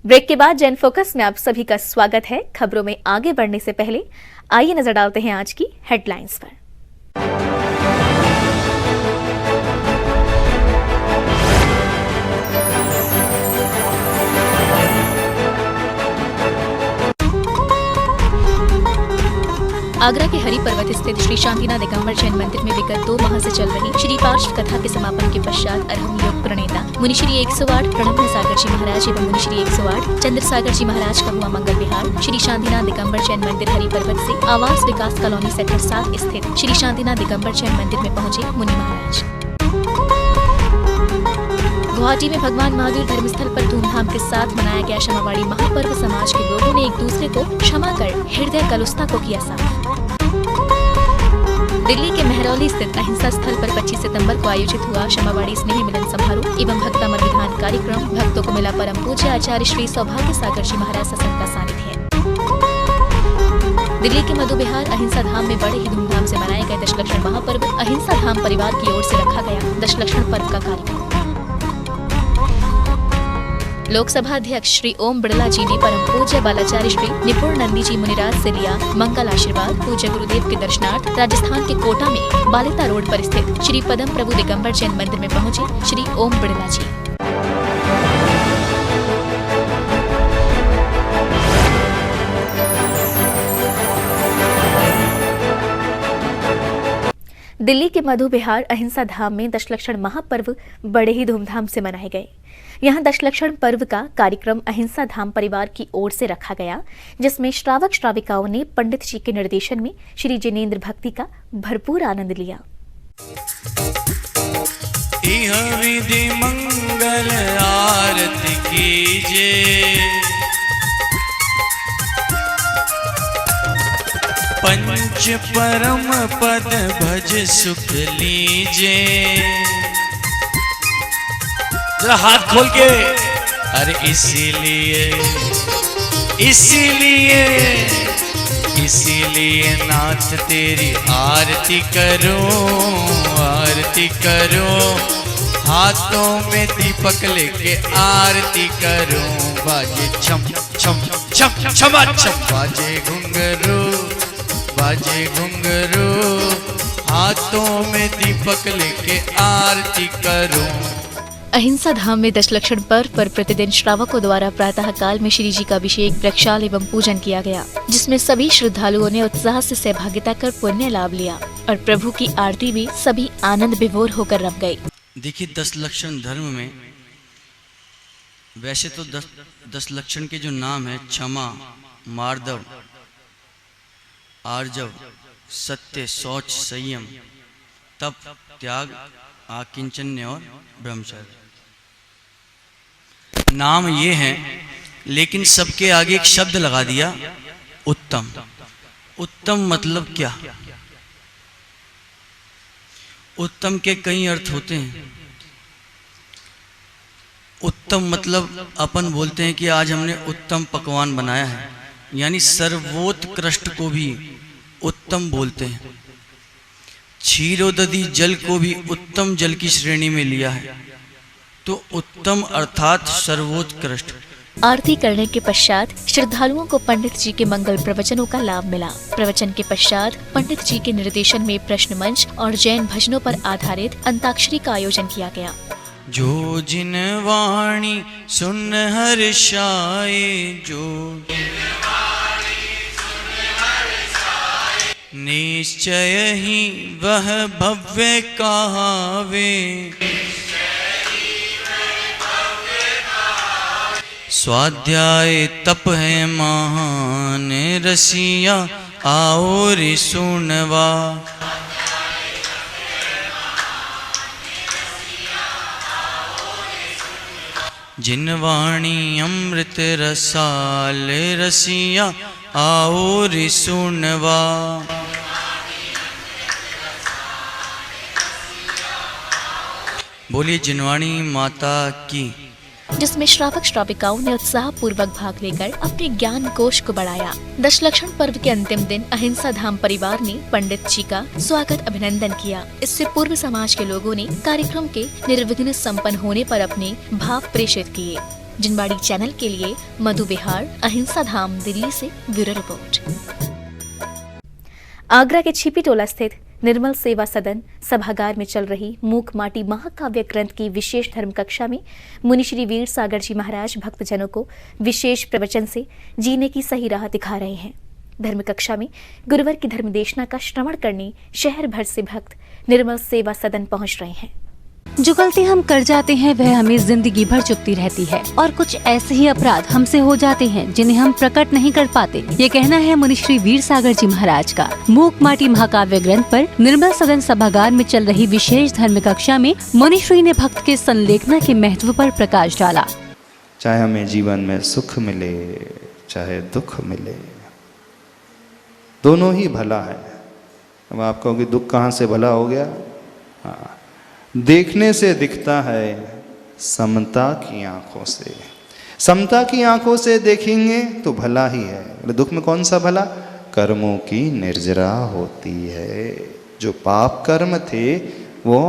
ब्रेक के बाद जन फोकस में आप सभी का स्वागत है। खबरों में आगे बढ़ने से पहले आइए नजर डालते हैं आज की हेडलाइंस पर। आगरा के हरि पर्वत स्थित श्री शांतिनाथ दिगंबर जैन मंदिर में विगत 2 माह से चल रही श्री पार्श्व कथा के समापन के पश्चात अरहम योग प्रणेता मुनि श्री 108 प्रणम्य सागर जी महाराज एवं मुनि श्री 108 चंद्र सागर जी महाराज का हुआ मंगल विहार श्री शांतिनाथ दिगंबर जैन मंदिर हरि पर्वत से आवास विकास कॉलोनी सेक्टर 7 स्थित श्री शांतिनाथ दिगंबर जैन मंदिर में पहुंचे मुनि महाराज। गुवाहाटी में भगवान महावीर धर्मस्थल पर धूमधाम के साथ मनाया गया क्षमावाड़ी महापर्व। समाज के लोगों ने एक दूसरे को क्षमा कर हृदय कलुषता को किया साफ। दिल्ली के मेहरौली स्थित अहिंसा स्थल पर 25 सितंबर को आयोजित हुआ क्षमावाड़ी स्नेह मिलन समारोह एवं भक्तामर विधान कार्यक्रम। भक्तों को मिला परम पूज्य आचार्य श्री सौभाग्य सागर जी महाराज सत्संग का सानिध्य। दिल्ली के मधु विहार अहिंसा धाम में बड़े ही धूमधाम से मनाए गए दशलक्षण महापर्व। अहिंसा धाम परिवार की ओर से रखा गया दशलक्षण पर्व का कार्यक्रम। लोकसभा अध्यक्ष श्री ओम बिड़ला जी ने परम पूज्य बालाचार्य श्री निपुण नंदी जी मुनिराज से लिया मंगल आशीर्वाद। पूज्य गुरुदेव के दर्शनार्थ राजस्थान के कोटा में बालिता रोड पर स्थित श्री पदम प्रभु दिगंबर जैन मंदिर में पहुंचे श्री ओम बिड़ला जी। दिल्ली के मधु विहार अहिंसा धाम में दशलक्षण महापर्व बड़े ही धूमधाम से मनाए गए। यहाँ दशलक्षण पर्व का कार्यक्रम अहिंसा धाम परिवार की ओर से रखा गया, जिसमें श्रावक श्राविकाओं ने पंडित जी के निर्देशन में श्री जिनेंद्र भक्ति का भरपूर आनंद लिया। विधि मंगल आरती कीजिए, पंच परम पद भज सुख लीजिए। जरा हाथ खोल के, अरे इसीलिए नाथ तेरी आरती करो, हाथों में दीपक लेके आरती करो। बाजे छम छम छम छम छम, बाजे घुंघरू, हाथों में दीपक लेके आरती करो। अहिंसा धाम में दशलक्षण पर्व पर प्रतिदिन श्रावकों द्वारा प्रातः काल में श्री जी का अभिषेक, प्रक्षाल एवं पूजन किया गया, जिसमें सभी श्रद्धालुओं ने उत्साह से सहभागिता कर पुण्य लाभ लिया और प्रभु की आरती में सभी आनंद विभोर होकर रम गए। देखिए, 10 लक्षण धर्म में वैसे तो 10 लक्षण के जो नाम है क्षमा, मार्दव, आर्जव, सत्य, शौच, संयम, तप, त्याग, आकिंचन्य और ब्रह्मचर्य नाम ये हैं, लेकिन सबके आगे एक शब्द लगा दिया, उत्तम। उत्तम मतलब क्या? उत्तम के कई अर्थ होते हैं। उत्तम मतलब अपन बोलते हैं कि आज हमने उत्तम पकवान बनाया है, यानी सर्वोत्कृष्ट को भी उत्तम बोलते हैं। क्षीरोदधि जल को भी उत्तम जल की श्रेणी में लिया है, तो उत्तम अर्थात सर्वोत्कृष्ट। आरती करने के पश्चात श्रद्धालुओं को पंडित जी के मंगल प्रवचनों का लाभ मिला। प्रवचन के पश्चात पंडित जी के निर्देशन में प्रश्न मंच और जैन भजनों पर आधारित अंताक्षरी का आयोजन किया गया। जो जिन वाणी सुन हर्षाए, जो निश्चय ही वह भव्य कहावे, स्वाध्याय तप है महान रसिया आओ रे सुनवा। जिनवाणी अमृत रसाल रसिया आओ रे सुनवा। बोलिए जिनवाणी माता की। जिसमें श्रावक श्राविकाओं ने उत्साह पूर्वक भाग लेकर अपने ज्ञान कोश को बढ़ाया। दशलक्षण पर्व के अंतिम दिन अहिंसा धाम परिवार ने पंडित जी का स्वागत अभिनंदन किया। इससे पूर्व समाज के लोगों ने कार्यक्रम के निर्विघ्न संपन्न होने पर अपने भाव प्रेषित किए। जिनवाड़ी चैनल के लिए मधु बिहार, अहिंसा धाम, दिल्ली से ब्यूरो रिपोर्ट। आगरा के छिपी टोला स्थित निर्मल सेवा सदन सभागार में चल रही मूक माटी महाकाव्य ग्रंथ की विशेष धर्म कक्षा में मुनि श्री वीर सागर जी महाराज भक्तजनों को विशेष प्रवचन से जीने की सही राह दिखा रहे हैं। धर्म कक्षा में गुरुवर की धर्मदेशना का श्रवण करने शहर भर से भक्त निर्मल सेवा सदन पहुंच रहे हैं। जो गलती हम कर जाते हैं वह हमें जिंदगी भर चुभती रहती है और कुछ ऐसे ही अपराध हमसे हो जाते हैं जिन्हें हम प्रकट नहीं कर पाते। ये कहना है मुनि श्री वीर सागर जी महाराज का। मूक माटी महाकाव्य ग्रंथ पर निर्मल सदन सभागार में चल रही विशेष धर्म कक्षा में मुनि श्री ने भक्त के संलेखना के महत्व पर प्रकाश डाला। चाहे हमें जीवन में सुख मिले चाहे दुख मिले, दोनों ही भला है। अब आप कहोगे दुख कहाँ से भला हो गया? हाँ, देखने से दिखता है समता की आंखों से। समता की आंखों से देखेंगे तो भला ही है। दुख में कौन सा भला? कर्मों की निर्जरा होती है। जो पाप कर्म थे वो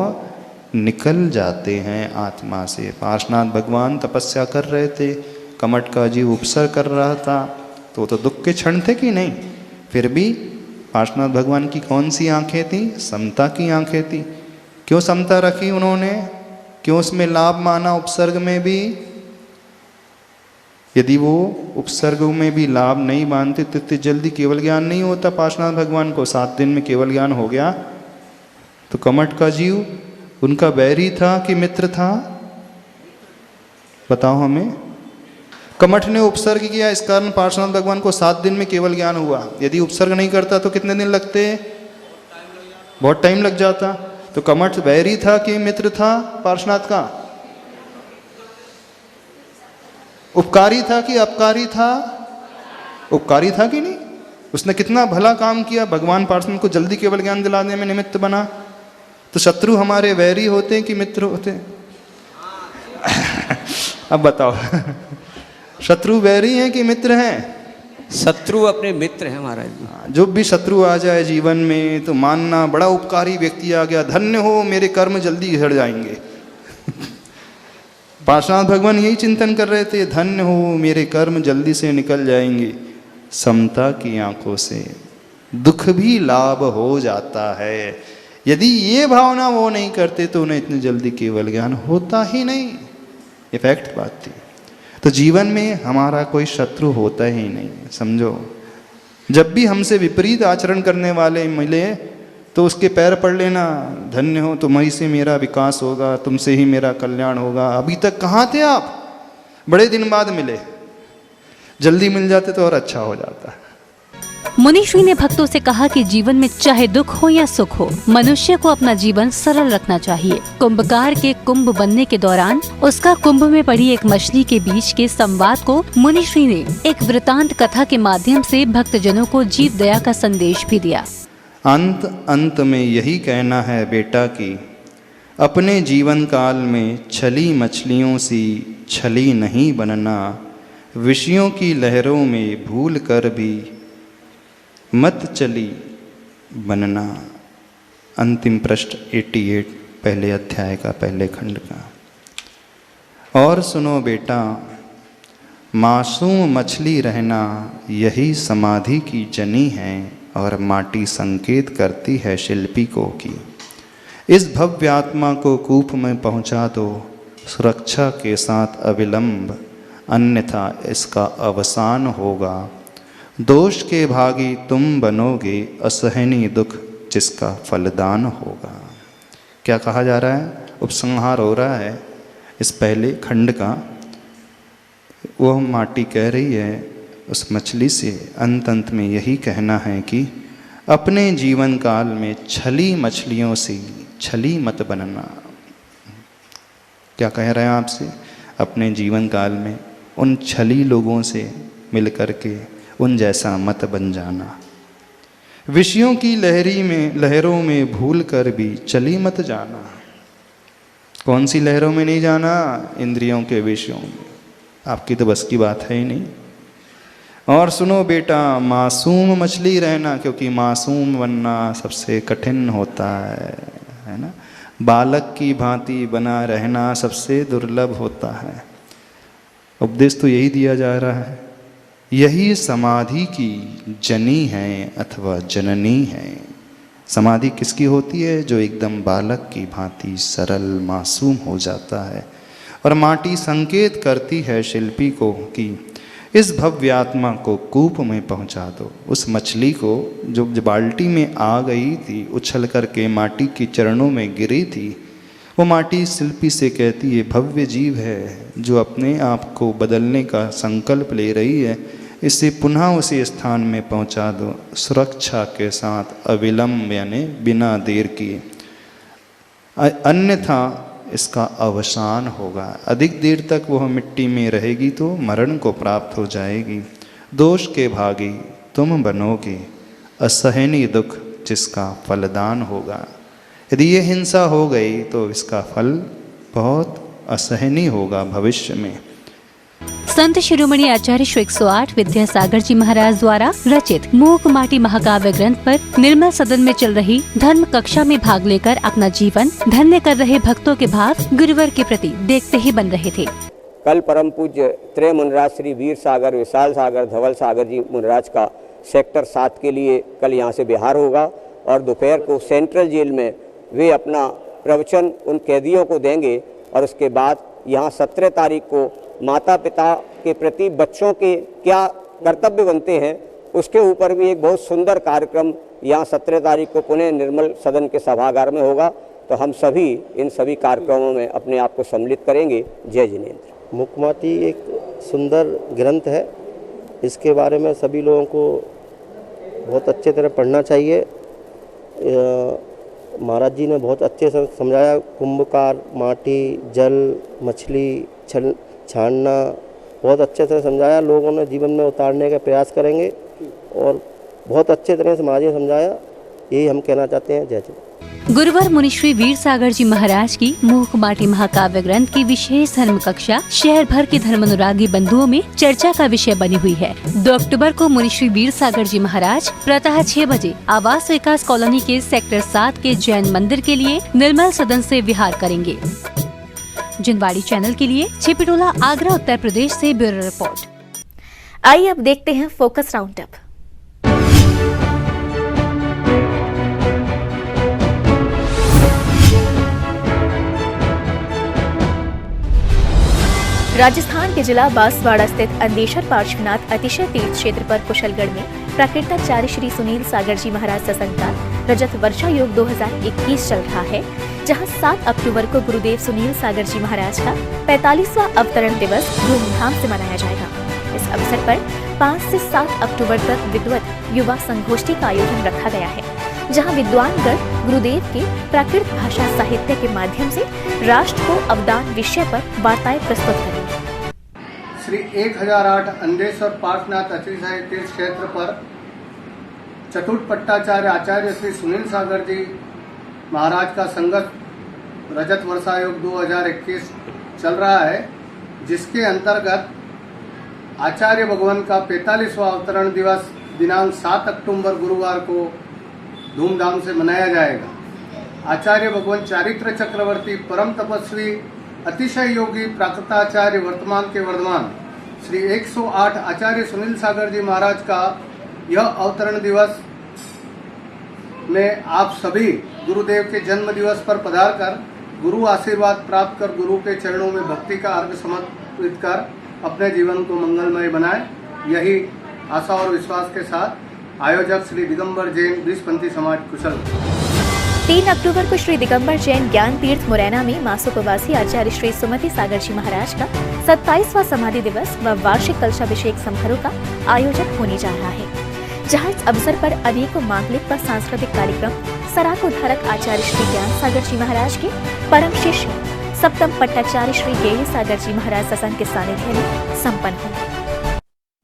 निकल जाते हैं आत्मा से। पार्श्वनाथ भगवान तपस्या कर रहे थे, कमट का जीव उपसर कर रहा था, तो वो तो दुख के क्षण थे कि नहीं? फिर भी पार्श्वनाथ भगवान की कौन सी आंखें थी? समता की आंखें थी। क्यों समता रखी उन्होंने? क्यों उसमें लाभ माना उपसर्ग में भी? यदि वो उपसर्ग में भी लाभ नहीं मानते तो इतनी जल्दी केवल ज्ञान नहीं होता। पार्श्वनाथ भगवान को 7 दिन में केवल ज्ञान हो गया। तो कमट का जीव उनका बैरी था कि मित्र था? बताओ हमें। कमठ ने उपसर्ग किया, इस कारण पार्श्वनाथ भगवान को 7 दिन में केवल ज्ञान हुआ। यदि उपसर्ग नहीं करता तो कितने दिन लगते? बहुत टाइम लग जाता। तो कमठ बैरी था कि मित्र था पार्श्वनाथ का? उपकारी था कि अपकारी था? उपकारी था कि नहीं? उसने कितना भला काम किया, भगवान पार्श्वनाथ को जल्दी केवल ज्ञान दिलाने में निमित्त बना। तो शत्रु हमारे वैरी होते कि मित्र होते? अब बताओ शत्रु वैरी हैं कि मित्र हैं? शत्रु अपने मित्र हैं महाराज। जो भी शत्रु आ जाए जीवन में तो मानना बड़ा उपकारी व्यक्ति आ गया, धन्य हो मेरे कर्म जल्दी झड़ जाएंगे। पार्श्वनाथ भगवान यही चिंतन कर रहे थे, धन्य हो मेरे कर्म जल्दी से निकल जाएंगे। समता की आंखों से दुख भी लाभ हो जाता है। यदि ये भावना वो नहीं करते तो उन्हें इतनी जल्दी केवल ज्ञान होता ही नहीं। ये फैक्ट बात थी। तो जीवन में हमारा कोई शत्रु होता ही नहीं, समझो। जब भी हमसे विपरीत आचरण करने वाले मिले तो उसके पैर पड़ लेना, धन्य हो तुम्हारी से मेरा विकास होगा, तुमसे ही मेरा कल्याण होगा। अभी तक कहाँ थे आप? बड़े दिन बाद मिले, जल्दी मिल जाते तो और अच्छा हो जाता। मुनिश्री ने भक्तों से कहा कि जीवन में चाहे दुख हो या सुख हो, मनुष्य को अपना जीवन सरल रखना चाहिए। कुंभकार के कुंभ बनने के दौरान उसका कुंभ में पड़ी एक मछली के बीच के संवाद को मुनिश्री ने एक वृतांत कथा के माध्यम से भक्तजनों को जीव दया का संदेश भी दिया। अंत में यही कहना है बेटा कि अपने जीवन काल में छली मछलियों सी छली नहीं बनना, विषयों की लहरों में भूल कर भी मत चली बनना। अंतिम पृष्ठ 88 पहले अध्याय का पहले खंड का। और सुनो बेटा, मासूम मछली रहना यही समाधि की जनी है और माटी संकेत करती है शिल्पी को कि इस भव्य आत्मा को कूप में पहुंचा दो सुरक्षा के साथ अविलंब, अन्यथा इसका अवसान होगा। दोष के भागी तुम बनोगे, असहनीय दुख जिसका फलदान होगा। क्या कहा जा रहा है? उपसंहार हो रहा है इस पहले खंड का। वह माटी कह रही है उस मछली से, अंत अंत में यही कहना है कि अपने जीवन काल में छली मछलियों से छली मत बनना। क्या कह रहे हैं आपसे? अपने जीवन काल में उन छली लोगों से मिल कर के उन जैसा मत बन जाना। विषयों की लहरों में भूल कर भी चली मत जाना। कौन सी लहरों में नहीं जाना? इंद्रियों के विषयों में। आपकी तो बस की बात है ही नहीं। और सुनो बेटा, मासूम मछली रहना, क्योंकि मासूम बनना सबसे कठिन होता है ना। बालक की भांति बना रहना सबसे दुर्लभ होता है। उपदेश तो यही दिया जा रहा है। यही समाधि की जनी है अथवा जननी है। समाधि किसकी होती है? जो एकदम बालक की भांति सरल मासूम हो जाता है। और माटी संकेत करती है शिल्पी को कि इस भव्य आत्मा को कूप में पहुंचा दो। उस मछली को जो बाल्टी में आ गई थी, उछल करके माटी के चरणों में गिरी थी, वो माटी शिल्पी से कहती है भव्य जीव है जो अपने आप को बदलने का संकल्प ले रही है, इसे पुनः उसी स्थान में पहुंचा दो सुरक्षा के साथ, अविलंब यानी बिना देर किए, अन्यथा इसका अवसान होगा। अधिक देर तक वह मिट्टी में रहेगी तो मरण को प्राप्त हो जाएगी। दोष के भागी तुम बनोगे, असहनीय दुख जिसका फलदान होगा। यदि ये हिंसा हो गई तो इसका फल बहुत असहनीय होगा भविष्य में। संत शिरोमणि आचार्य श्री 108 विद्यासागर जी महाराज द्वारा रचित मूक माटी महाकाव्य ग्रंथ पर निर्मल सदन में चल रही धर्म कक्षा में भाग लेकर अपना जीवन धन्य कर रहे भक्तों के भाव गुरुवर के प्रति देखते ही बन रहे थे। कल परम पूज्य त्रय मुनिराज श्री वीर सागर, विशाल सागर, धवल सागर जी मुनिराज का सेक्टर 7 के लिए कल यहाँ से बिहार होगा और दोपहर को सेंट्रल जेल में वे अपना प्रवचन उन कैदियों को देंगे। और उसके बाद यहाँ 17 तारीख को माता पिता के प्रति बच्चों के क्या कर्तव्य बनते हैं उसके ऊपर भी एक बहुत सुंदर कार्यक्रम यहाँ 17 तारीख को पुणे निर्मल सदन के सभागार में होगा। तो हम सभी इन सभी कार्यक्रमों में अपने आप को सम्मिलित करेंगे। जय जिनेंद्र। मुकमाती एक सुंदर ग्रंथ है, इसके बारे में सभी लोगों को बहुत अच्छे तरह पढ़ना चाहिए। महाराज जी ने बहुत अच्छे से समझाया। कुंभकार, माटी, जल, मछली छानना बहुत अच्छे से समझाया। लोगों ने जीवन में उतारने का प्रयास करेंगे और बहुत अच्छे तरह से महाराज ने समझाया। यही हम कहना चाहते हैं। जय जय। गुरुवर मुनिश्री वीर सागर जी महाराज की मूक माटी महाकाव्य ग्रंथ की विशेष धर्म कक्षा शहर भर के धर्मानुरागी बंधुओं में चर्चा का विषय बनी हुई है। 2 अक्टूबर को मुनिश्री वीर सागर जी महाराज प्रातः 6 बजे आवास विकास कॉलोनी के सेक्टर 7 के जैन मंदिर के लिए निर्मल सदन से विहार करेंगे। जिनवाड़ी चैनल के लिए छिपिटोला, आगरा, उत्तर प्रदेश से ब्यूरो रिपोर्ट। आइए अब देखते हैं फोकस राउंड अप। राजस्थान के जिला बांसवाड़ा स्थित अंदेश्वर पार्श्वनाथ अतिशय तीर्थ क्षेत्र पर कुशलगढ़ में प्राकृताचार्य श्री सुनील सागर जी महाराज सत्संग का रजत वर्षा योग 2021 चल रहा है, जहां 7 अक्टूबर को गुरुदेव सुनील सागर जी महाराज का 45वां अवतरण दिवस धूमधाम से मनाया जाएगा। इस अवसर पर 5 से 7 अक्टूबर तक विद्वत युवा संगोष्ठी का आयोजन रखा गया है, जहां विद्वानगण गुरुदेव के प्राकृत भाषा साहित्य के माध्यम से राष्ट्र को अवदान विषय पर वार्ताएं प्रस्तुत करेंगे। श्री 1008 अंदेश्वर पार्श्वनाथ अतिशय तीर्थ क्षेत्र पर चतुर्थ पट्टाचार्य आचार्य श्री सुनील सागर जी महाराज का संगत रजत वर्षा योग 2021 चल रहा है, जिसके अंतर्गत आचार्य भगवान का 45वां अवतरण दिवस दिनांक 7 अक्टूबर गुरुवार को धूमधाम से मनाया जाएगा। आचार्य भगवान चारित्र चक्रवर्ती परम तपस्वी अतिशय योगी प्राकृताचार्य वर्तमान के वर्धमान श्री 108 आचार्य सुनील सागर जी महाराज का यह अवतरण दिवस में आप सभी गुरुदेव के जन्म दिवस पर पधार कर गुरु आशीर्वाद प्राप्त कर गुरु के चरणों में भक्ति का अर्घ समर्पित कर अपने जीवन को मंगलमय बनाए। यही आशा और विश्वास के साथ आयोजक श्री दिगंबर जैन 20पंथी समाज कुशल। 3 अक्टूबर को श्री दिगंबर जैन ज्ञान तीर्थ मुरैना में मासोपवासी आचार्य श्री सुमति सागर जी महाराज का 27वां समाधि दिवस व वार्षिक कलशाभिषेक समारोह का आयोजन होने जा रहा है, जहां इस अवसर पर अनेकों मांगलिक व सांस्कृतिक कार्यक्रम सराको धारक आचार्य श्री ज्ञान सागर जी महाराज के परम शिष्य सप्तम पट्टाचार्य श्री गेय सागर जी महाराज सत्संग के सानिध्य में संपन्न होंगे।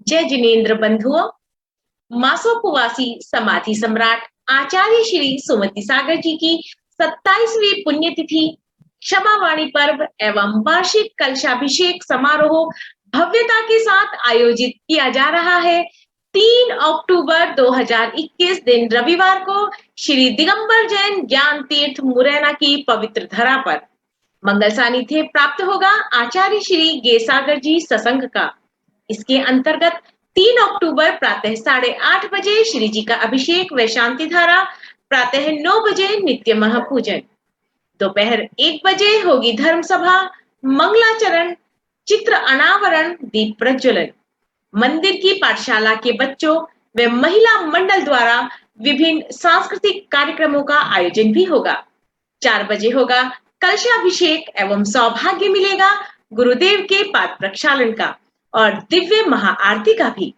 जय जिनेन्द्र बंधुओं, मासोपवासी समाधि सम्राट आचार्य श्री सुमति सागर जी की 27वीं पुण्यतिथि क्षमावाणी पर्व एवं वार्षिक कलशाभिषेक समारोह भव्यता के साथ आयोजित किया जा रहा है। 3 अक्टूबर 2021 दिन रविवार को श्री दिगंबर जैन ज्ञान तीर्थ मुरैना की पवित्र धरा पर मंगल सानिध्य प्राप्त होगा आचार्य श्री गे सागर जी सत्संग का। इसके अंतर्गत 3 अक्टूबर प्रातः 8:30 बजे श्री जी का अभिषेक व शांति धारा, प्रातः 9 बजे नित्य महापूजन, दोपहर 1 बजे होगी धर्म सभा, मंगलाचरण, चित्र अनावरण, दीप प्रज्वलन। मंदिर की पाठशाला के बच्चों व महिला मंडल द्वारा विभिन्न सांस्कृतिक कार्यक्रमों का आयोजन भी होगा। 4 बजे होगा कलशाभिषेक एवं सौभाग्य मिलेगा गुरुदेव के पाद प्रक्षालन का और दिव्य महाआरती का भी।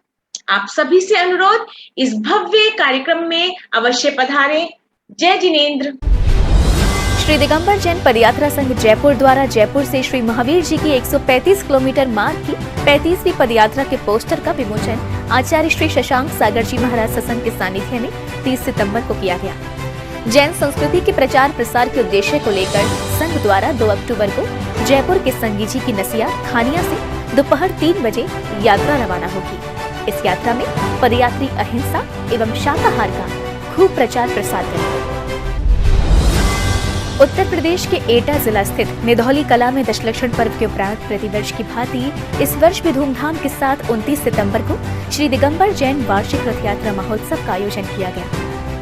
आप सभी से अनुरोध, इस भव्य कार्यक्रम में अवश्य पधारें। जय जिनेन्द्र। श्री दिगंबर जैन पदयात्रा संघ जयपुर द्वारा जयपुर से श्री महावीर जी की 135 किलोमीटर मार्ग की 35वीं पदयात्रा के पोस्टर का विमोचन आचार्य श्री शशांक सागर जी महाराज सत्संग के सानिध्य में 30 सितंबर को किया गया। जैन संस्कृति के प्रचार प्रसार के उद्देश्य को लेकर संघ द्वारा 2 अक्टूबर को जयपुर के संगी जी की नसिया खानिया से दोपहर 3 बजे यात्रा रवाना होगी। इस यात्रा में पदयात्री अहिंसा एवं शाकाहार का खूब प्रचार प्रसार करेंगे। उत्तर प्रदेश के एटा जिला स्थित निधौली कला में दशलक्षण पर्व के उपरांत प्रतिवर्ष की भांति इस वर्ष भी धूमधाम के साथ 29 सितंबर को श्री दिगंबर जैन वार्षिक रथ यात्रा महोत्सव का आयोजन किया गया,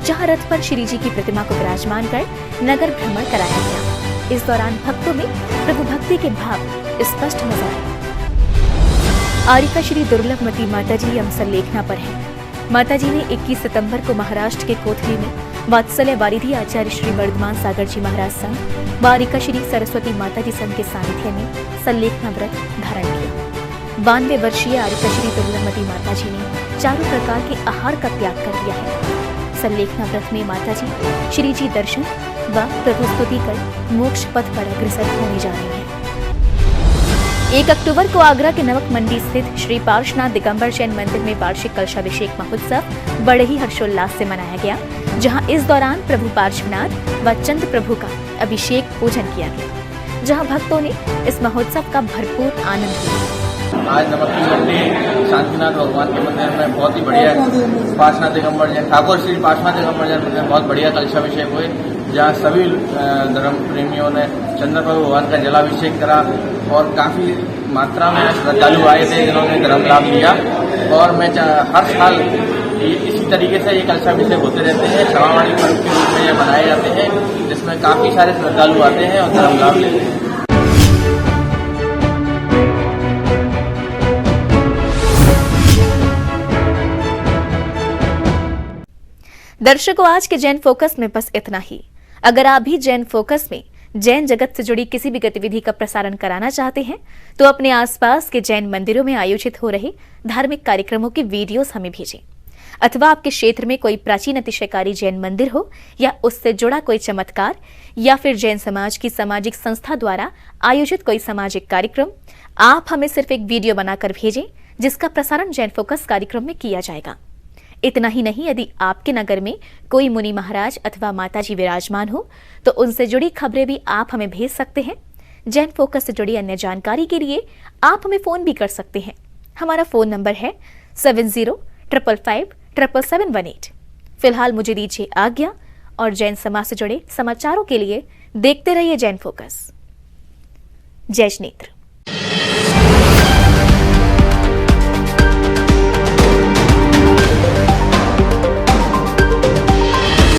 जहां रथ पर श्री जी की प्रतिमा को विराजमान कर नगर भ्रमण कराया गया। इस दौरान भक्तों में प्रभु भक्ति के भाव स्पष्ट नजर आए। आरिका श्री दुर्लभमती माताजी अमसलेखना पर है। माताजी ने 21 सितंबर को महाराष्ट्र के कोथली में वात्सल्य वारिधि आचार्य श्री वर्धमान सागर जी महाराज संघ वारिका श्री सरस्वती माताजी संघ के सानिध्य में सल्लेखना व्रत धारण किया। 92 वर्षीय आरिका श्री दुर्लभमती माताजी ने चारों प्रकार के आहार का त्याग कर दिया है। सल्लेखना व्रत में माताजी श्री जी दर्शन व प्रभु स्तुति कर मोक्ष पथ पर अग्रसर होने जा रही हैं। 1 अक्टूबर को आगरा के नमक मंडी स्थित श्री पार्श्वनाथ दिगंबर जैन मंदिर में वार्षिक कलशाभिषेक महोत्सव बड़े ही हर्षोल्लास से मनाया गया, जहां इस दौरान प्रभु पार्श्वनाथ व चंद्र प्रभु का अभिषेक पूजन किया गया, जहां भक्तों ने इस महोत्सव का भरपूर आनंद लिया। आज नमक मंडी शांतिनाथ भगवान के मंदिर में बहुत ही बढ़िया पार्श्वनाथ दिगंबर जैन ठाकुर श्री पार्श्वनाथ दिगंबर जैन मंदिर में बहुत बढ़िया कलशाभिषेक हुए, जहाँ सभी धर्म प्रेमियों ने चंद्र प्रभु भगवान का जलाभिषेक करा और काफी मात्रा में श्रद्धालु आए थे जिन्होंने धर्म लाभ लिया। और मैं हर साल इसी तरीके से ये कलशाभिषेक होते रहते हैं, क्षमावाणी पर्व के रूप में ये मनाए जाते हैं, जिसमें काफी सारे श्रद्धालु आते हैं और धर्म लाभ लेते हैं। दर्शकों, आज के जैन फोकस में बस इतना ही। अगर आप भी जैन फोकस में जैन जगत से जुड़ी किसी भी गतिविधि का प्रसारण कराना चाहते हैं तो अपने आसपास के जैन मंदिरों में आयोजित हो रहे धार्मिक कार्यक्रमों की वीडियोस हमें भेजें, अथवा आपके क्षेत्र में कोई प्राचीन अतिशयकारी जैन मंदिर हो या उससे जुड़ा कोई चमत्कार या फिर जैन समाज की सामाजिक संस्था द्वारा आयोजित कोई सामाजिक कार्यक्रम, आप हमें सिर्फ एक वीडियो बनाकर भेजें जिसका प्रसारण जैन फोकस कार्यक्रम में किया जाएगा। इतना ही नहीं, यदि आपके नगर में कोई मुनि महाराज अथवा माताजी विराजमान हो तो उनसे जुड़ी खबरें भी आप हमें भेज सकते हैं। जैन फोकस से जुड़ी अन्य जानकारी के लिए आप हमें फोन भी कर सकते हैं। हमारा फोन नंबर है 7055577718। फिलहाल मुझे दीजिए आज्ञा और जैन समाज से जुड़े समाचारों के लिए देखते रहिए जैन फोकस। जय जिनेन्द्र।